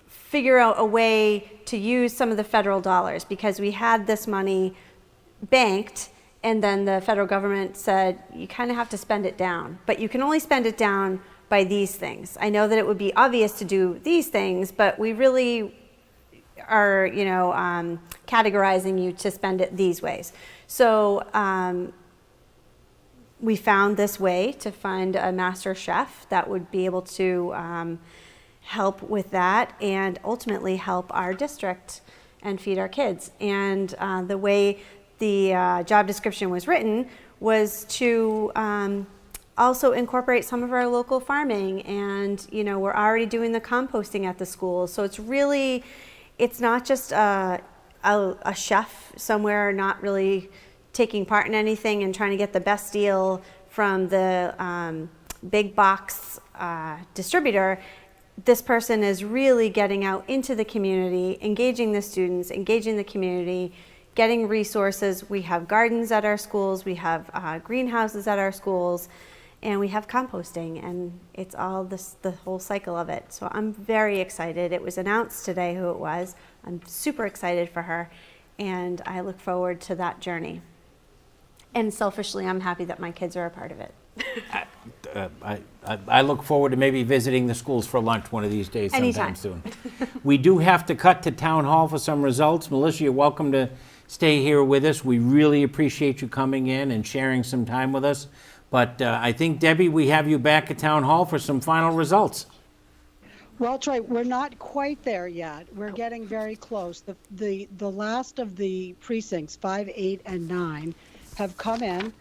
figure out a way to use some of the federal dollars, because we had this money banked, and then the federal government said, you kind of have to spend it down, but you can only spend it down by these things. I know that it would be obvious to do these things, but we really are, categorizing you to spend it these ways. So we found this way to find a master chef that would be able to help with that and ultimately help our district and feed our kids. And the way the job description was written was to also incorporate some of our local farming, and we're already doing the composting at the school. So it's not just a chef somewhere not really taking part in anything and trying to get the best deal from the big box distributor. This person is really getting out into the community, engaging the students, engaging the community, getting resources. We have gardens at our schools, we have greenhouses at our schools, and we have composting, and it's all the whole cycle of it. So I'm very excited. It was announced today who it was. I'm super excited for her, and I look forward to that journey. And selfishly, I'm happy that my kids are a part of it. I look forward to maybe visiting the schools for lunch one of these days sometime Anytime. soon. We do have to cut to town hall for some results. Melissa, you're welcome to stay here with us. We really appreciate you coming in and sharing some time with us. But I think, Debbie, we have you back at town hall for some final results. Well, Troy, we're not quite there yet. We're getting very close. The last of the precincts, 5, 8, and 9, have come in.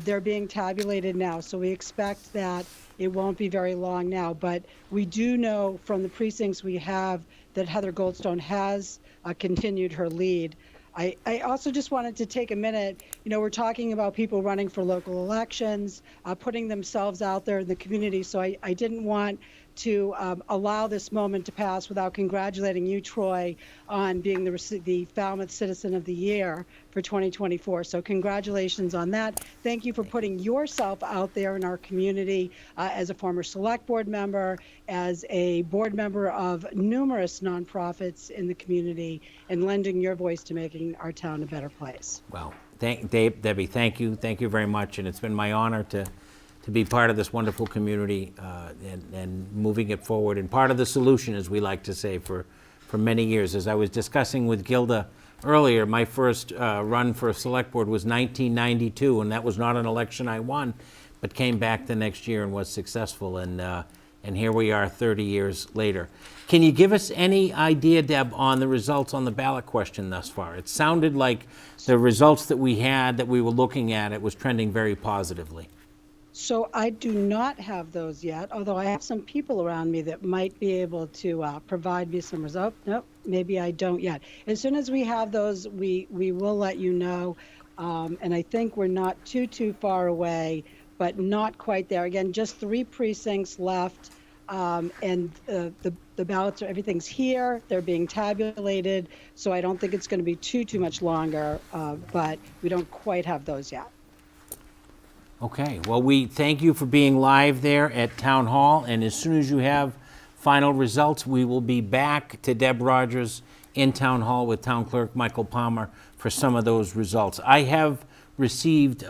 They're being tabulated now, so we expect that it won't be very long now. But we do know from the precincts we have that Heather Goldstone has continued her lead. I also just wanted to take a minute. We're talking about people running for local elections, putting themselves out there in the community. So I didn't want to allow this moment to pass without congratulating you, Troy, on being the Falmouth Citizen of the Year for 2024. So congratulations on that. Thank you for putting yourself out there in our community as a former select board member, as a board member of numerous nonprofits in the community, and lending your voice to making our town a better place. Well, Debbie, thank you. Thank you very much. And it's been my honor to be part of this wonderful community and moving it forward. And part of the solution, as we like to say, for many years. As I was discussing with Gilda earlier, my first run for a select board was 1992, and that was not an election I won, but came back the next year and was successful. And here we are 30 years later. Can you give us any idea, Deb, on the results on the ballot question thus far? It sounded like the results that we had, that we were looking at, it was trending very positively. So I do not have those yet, although I have some people around me that might be able to provide me some results. Nope, maybe I don't yet. As soon as we have those, we will let you know. And I think we're not too far away, but not quite there. Again, just 3 precincts left, and the ballots, everything's here. They're being tabulated, so I don't think it's going to be too much longer, but we don't quite have those yet. Okay, well, we thank you for being live there at Town Hall, and as soon as you have final results, we will be back to Deb Rogers in Town Hall with Town Clerk Michael Palmer for some of those results. I have received,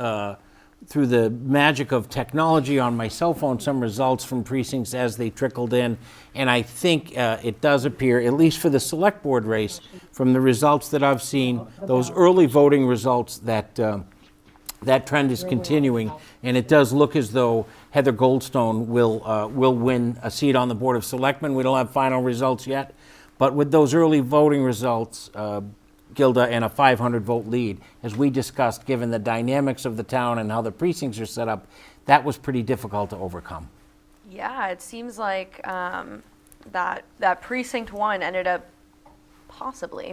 through the magic of technology on my cell phone, some results from precincts as they trickled in, and I think it does appear, at least for the Select Board race, from the results that I've seen, those early voting results, that trend is continuing, and it does look as though Heather Goldstone will win a seat on the Board of Selectmen. We don't have final results yet, but with those early voting results, Gilda, and a 500 vote lead. As we discussed, given the dynamics of the town and how the precincts are set up, that was pretty difficult to overcome. Yeah, it seems like that precinct 1 ended up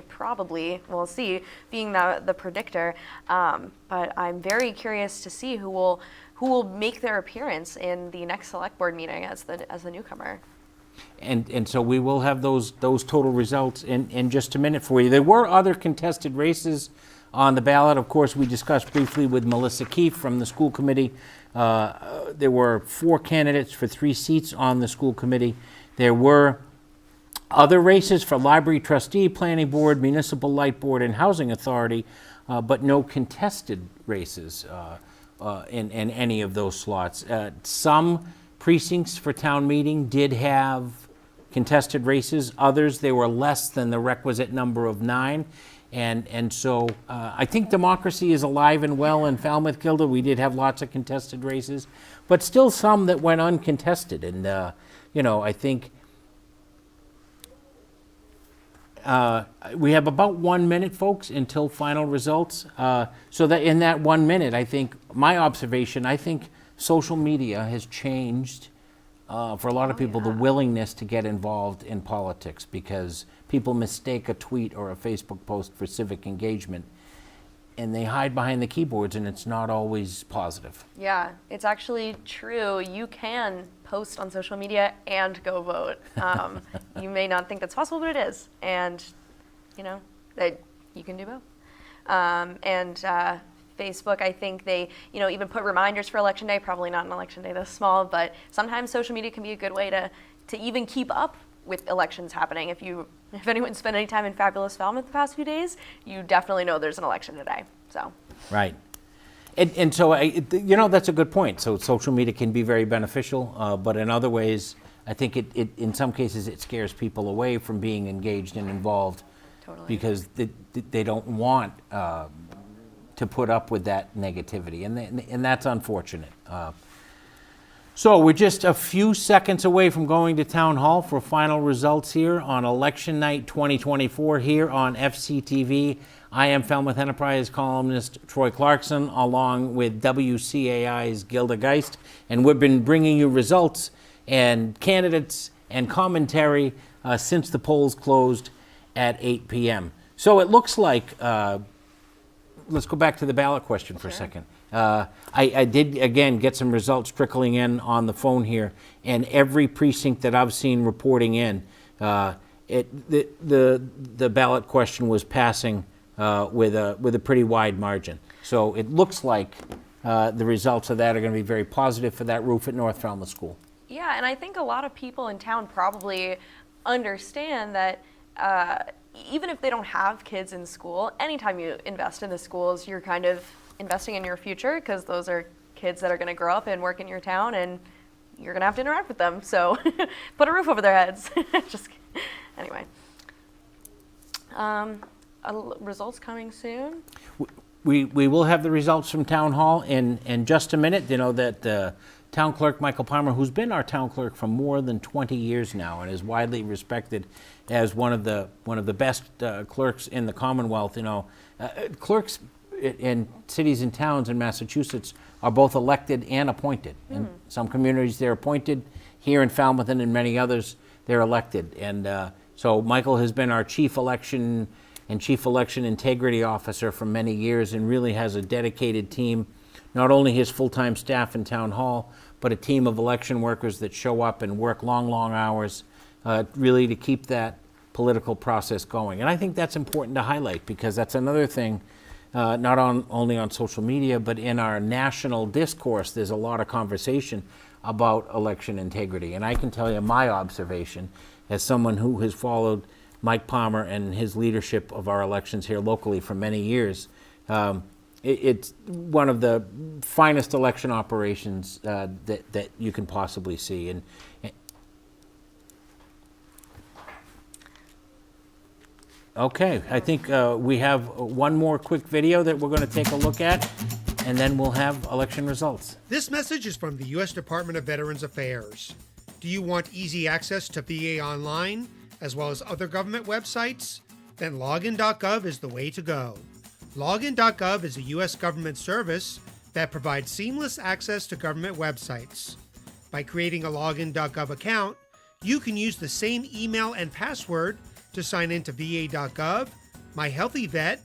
probably, we'll see, being the predictor. But I'm very curious to see who will make their appearance in the next select board meeting as the newcomer. And so we will have those total results in just a minute for you. There were other contested races on the ballot. Of course, we discussed briefly with Melissa Keefe from the school committee. There were 4 candidates for 3 seats on the school committee. There were other races for library trustee, planning board, municipal light board, and housing authority, but no contested races in any of those slots. Some precincts for town meeting did have contested races. Others, they were less than the requisite number of 9. And so I think democracy is alive and well in Falmouth, Gilda. We did have lots of contested races, but still some that went uncontested. And, I think we have about 1 minute, folks, until final results. So that in that 1 minute, I think, my observation, I think social media has changed for a lot of people the willingness to get involved in politics, because people mistake a tweet or a Facebook post for civic engagement, and they hide behind the keyboards, and it's not always positive. Yeah, it's actually true. You can post on social media and go vote. You may not think that's possible, but it is. And, that you can do both. Facebook, I think they, even put reminders for Election Day, probably not an Election Day this small, but sometimes social media can be a good way to even keep up with elections happening. If anyone spent any time in fabulous Falmouth the past few days, you definitely know there's an election today. So. Right. And so, that's a good point. So social media can be very beneficial, but in other ways, I think it in some cases it scares people away from being engaged and involved. Totally. Because they don't want to put up with that negativity, and that's unfortunate. So we're just a few seconds away from going to Town Hall for final results here on Election Night 2024 here on FCTV. I am Falmouth Enterprise columnist Troy Clarkson, along with WCAI's Gilda Geist, and we've been bringing you results and candidates and commentary since the polls closed at 8 p.m. So it looks like, let's go back to the ballot question for a second. I did, again, get some results trickling in on the phone here, and every precinct that I've seen reporting in, the ballot question was passing with a pretty wide margin. So it looks like the results of that are going to be very positive for that roof at North Falmouth School. Yeah, and I think a lot of people in town probably understand that even if they don't have kids in school, anytime you invest in the schools, you're kind of investing in your future, because those are kids that are going to grow up and work in your town, and you're going to have to interact with them. So put a roof over their heads. Anyway. Results coming soon. We will have the results from Town Hall in just a minute. That Town Clerk Michael Palmer, who's been our town clerk for more than 20 years now and is widely respected as one of the best clerks in the Commonwealth. Clerks in cities and towns in Massachusetts are both elected and appointed. In some communities they're appointed. Here in Falmouth and in many others they're elected. And so Michael has been our chief election integrity officer for many years, and really has a dedicated team, not only his full-time staff in Town Hall, but a team of election workers that show up and work long hours, really to keep that political process going. And I think that's important to highlight, because that's another thing, not only on social media, but in our national discourse, there's a lot of conversation about election integrity. And I can tell you my observation as someone who has followed Mike Palmer and his leadership of our elections here locally for many years. It's one of the finest election operations that you can possibly see. And okay, I think we have one more quick video that we're going to take a look at, and then we'll have election results. This message is from the U.S. Department of Veterans Affairs. Do you want easy access to VA Online, as well as other government websites? then login.gov is the way to go. Login.gov is a U.S. government service that provides seamless access to government websites. By creating a login.gov account, you can use the same email and password to sign into va.gov, My Healthy Vet,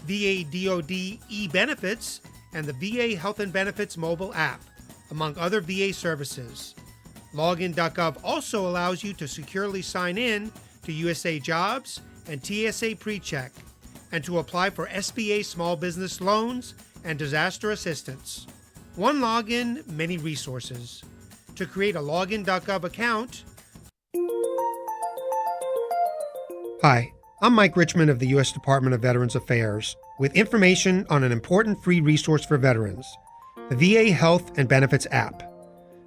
VA DoD e-Benefits, and the VA Health and Benefits mobile app, among other VA services. Login.gov also allows you to securely sign in to USA Jobs and TSA PreCheck, and to apply for SBA small business loans and disaster assistance. One login, many resources. To create a login.gov account. Hi, I'm Mike Richmond of the U.S. Department of Veterans Affairs with information on an important free resource for veterans, the VA Health and Benefits app.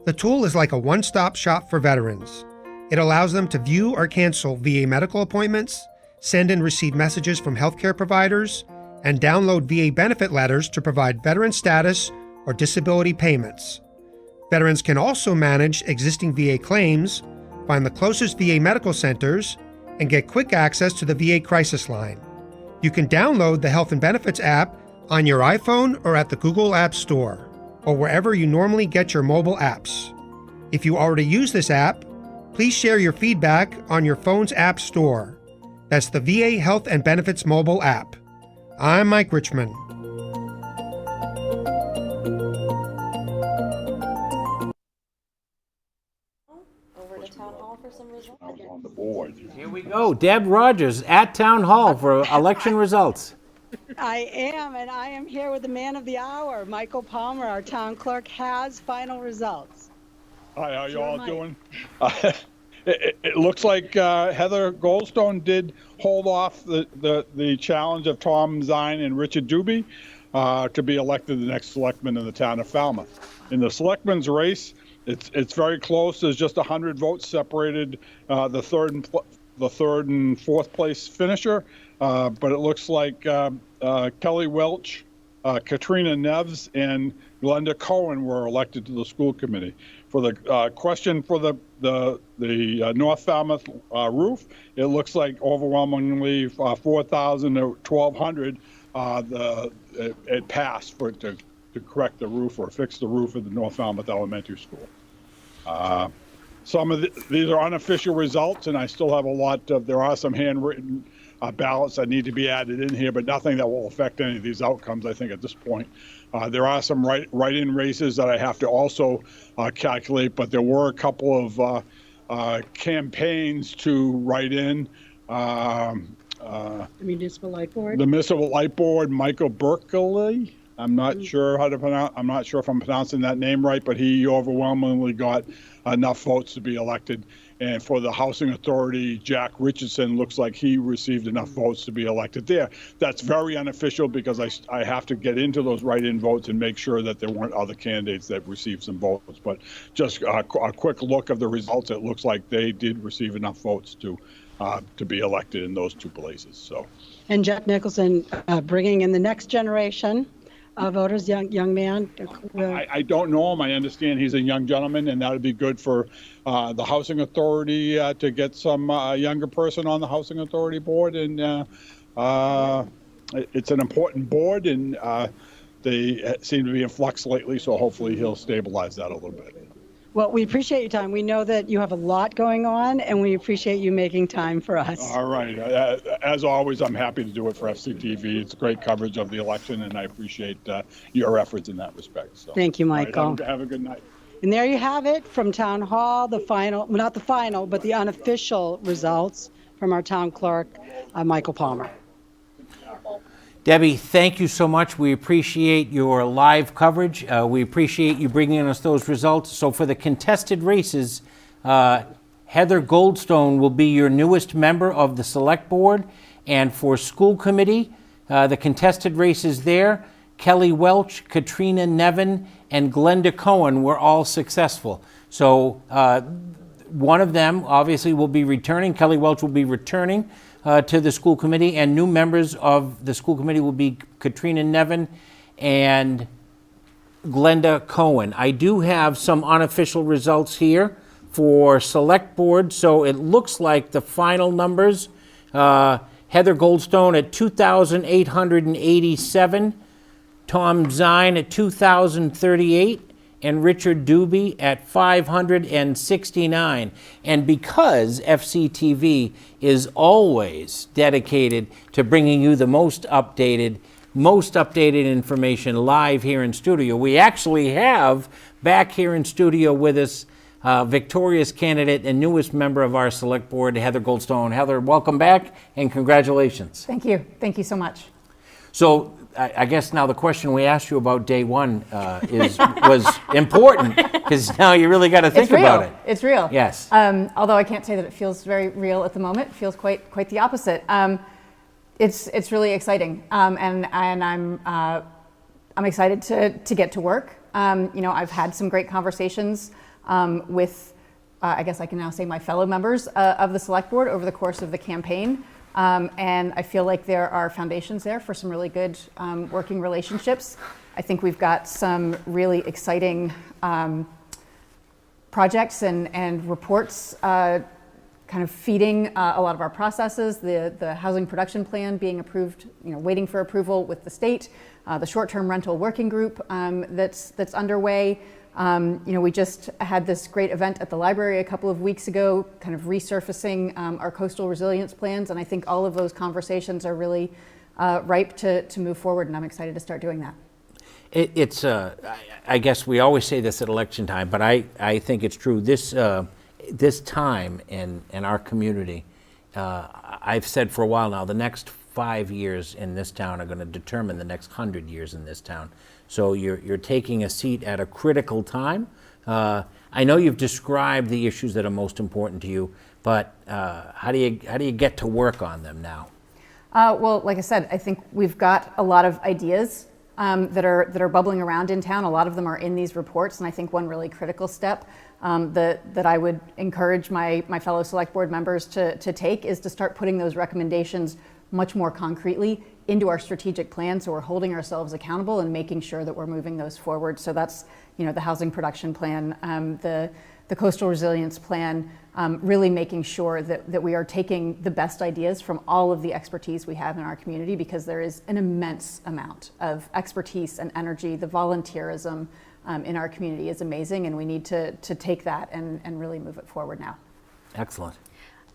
The tool is like a one-stop shop for veterans. It allows them to view or cancel VA medical appointments, send and receive messages from healthcare providers, and download VA benefit letters to provide veteran status or disability payments. Veterans can also manage existing VA claims, find the closest VA medical centers, and get quick access to the VA crisis line. You can download the Health and Benefits app on your iPhone or at the Google App Store, or wherever you normally get your mobile apps. If you already use this app, please share your feedback on your phone's app store. That's the VA Health and Benefits mobile app. I'm Mike Richmond. Over to Town Hall for some results. On the board. Here we go. Deb Rogers at Town Hall for election results. I am, and I am here with the man of the hour, Michael Palmer. Our town clerk has final results. Hi, how you Sure, all Mike. doing? It looks like Heather Goldstone did hold off the challenge of Tom Zine and Richard Doobie to be elected the next selectman in the town of Falmouth. In the selectman's race, it's very close. There's just 100 votes separated the third and fourth place finisher, but it looks like Kelly Welch, Katrina Neves, and Glenda Cohen were elected to the school committee. For the question for the North Falmouth roof, it looks like overwhelmingly 4,000 to 1,200 it passed to correct the roof or fix the roof of the North Falmouth Elementary School. Some of these are unofficial results, and I still have a lot of, there are some handwritten ballots that need to be added in here, but nothing that will affect any of these outcomes, I think, at this point. There are some write-in races that I have to also calculate, but there were a couple of campaigns to write in. The Municipal Light Board? The Municipal Light Board, Michael Berkeley. I'm not sure how to pronounce, I'm not sure if I'm pronouncing that name right, but he overwhelmingly got enough votes to be elected. And for the Housing Authority, Jack Richardson looks like he received enough votes to be elected there. That's very unofficial because I have to get into those write-in votes and make sure that there weren't other candidates that received some votes. But just a quick look of the results, it looks like they did receive enough votes to be elected in those two places. So. And Jack Nicholson bringing in the next generation of voters, young man. I don't know him. I understand he's a young gentleman, and that would be good for the Housing Authority to get some younger person on the Housing Authority board. And it's an important board, and they seem to be in flux lately, so hopefully he'll stabilize that a little bit. Well, we appreciate your time. We know that you have a lot going on, and we appreciate you making time for us. All right. As always, I'm happy to do it for FCTV. It's great coverage of the election, and I appreciate your efforts in that respect. So. Thank you, Michael. All right, have a good night. And there you have it from Town Hall, the final, well, not the final, but the unofficial results from our town clerk, Michael Palmer. Debbie, thank you so much. We appreciate your live coverage. We appreciate you bringing us those results. So for the contested races, Heather Goldstone will be your newest member of the Select Board. And for school committee, the contested races there, Kelly Welch, Katrina Nevin, and Glenda Cohen were all successful. So one of them obviously will be returning. Kelly Welch will be returning to the school committee, and new members of the school committee will be Katrina Nevin and Glenda Cohen. I do have some unofficial results here for Select Board, so it looks like the final numbers, Heather Heather Goldstone at 2,887, Tom Zine at 2,038, and Richard Doobie at 569. And because FCTV is always dedicated to bringing you the most updated information live here in studio, we actually have back here in studio with us victorious candidate and newest member of our select board, Heather Goldstone. Heather, welcome back and congratulations. Thank you. Thank you so much. So I guess now the question we asked you about day one was important, because now you really got to think about it. It's real. Yes. Although I can't say that it feels very real at the moment. It feels quite the opposite. It's really exciting, and I'm excited to get to work. I've had some great conversations with, I guess I can now say, my fellow members of the select board over the course of the campaign. And I feel like there are foundations there for some really good working relationships. I think we've got some really exciting projects and reports kind of feeding a lot of our processes. The housing production plan being approved, waiting for approval with the state. The short-term rental working group that's underway. We just had this great event at the library a couple of weeks ago, kind of resurfacing our coastal resilience plans, and I think all of those conversations are really ripe to move forward, and I'm excited to start doing that. I guess we always say this at election time, but I think it's true. This time in our community, I've said for a while now, the next 5 years in this town are going to determine the next 100 years in this town. So you're taking a seat at a critical time. I know you've described the issues that are most important to you, but how do you get to work on them now? Well, like I said, I think we've got a lot of ideas that are bubbling around in town. A lot of them are in these reports, and I think one really critical step that I would encourage my fellow select board members to take is to start putting those recommendations much more concretely into our strategic plan, so we're holding ourselves accountable and making sure that we're moving those forward. So that's the housing production plan, the coastal resilience plan, really making sure that we are taking the best ideas from all of the expertise we have in our community, because there is an immense amount of expertise and energy. The volunteerism in our community is amazing, and we need to take that and really move it forward now. Excellent.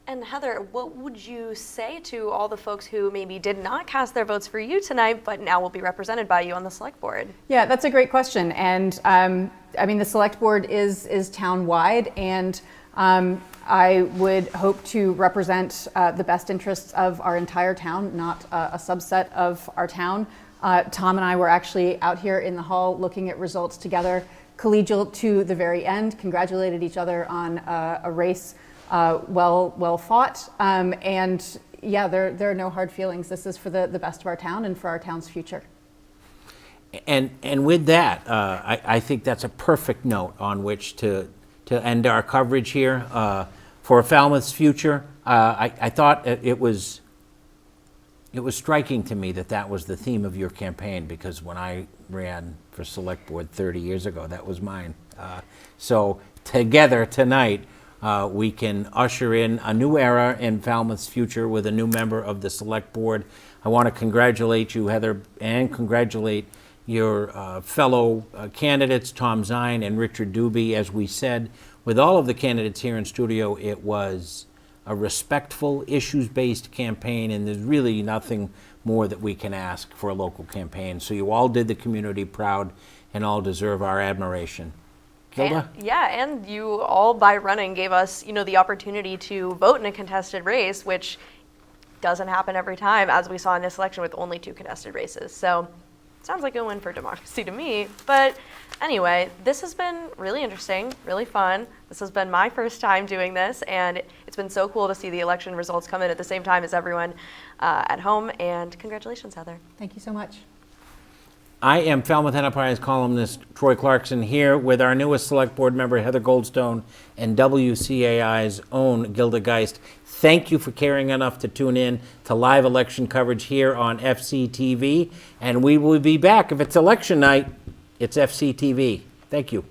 And Heather, what would you say to all the folks who maybe did not cast their votes for you tonight, but now will be represented by you on the select board? Yeah, that's a great question. And the select board is town-wide, and I would hope to represent the best interests of our entire town, not a subset of our town. Tom and I were actually out here in the hall looking at results together, collegial to the very end, congratulated each other on a race well fought, and yeah, there are no hard feelings. This is for the best of our town and for our town's future. And with that, I think that's a perfect note on which to end our coverage here for Falmouth's future. I thought it was striking to me that was the theme of your campaign, because when I ran for select board 30 years ago, that was mine. So together tonight, we can usher in a new era in Falmouth's future with a new member of the select board. I want to congratulate you, Heather, and congratulate your fellow candidates, Tom Zine and Richard Doobie. As we said, with all of the candidates here in studio, it was a respectful, issues-based campaign, and there's really nothing more that we can ask for a local campaign. So you all did the community proud and all deserve our admiration. Gilda? And you all, by running, gave us, the opportunity to vote in a contested race, which doesn't happen every time, as we saw in this election with only 2 contested races. So sounds like a win for democracy to me. But anyway, this has been really interesting, really fun. This has been my first time doing this, and it's been so cool to see the election results come in at the same time as everyone at home. And congratulations, Heather. Thank you so much. I am Falmouth Enterprise columnist Troy Clarkson, here with our newest select board member, Heather Goldstone, and WCAI's own Gilda Geist. Thank you for caring enough to tune in to live election coverage here on FCTV, and we will be back. If it's election night, it's FCTV. Thank you.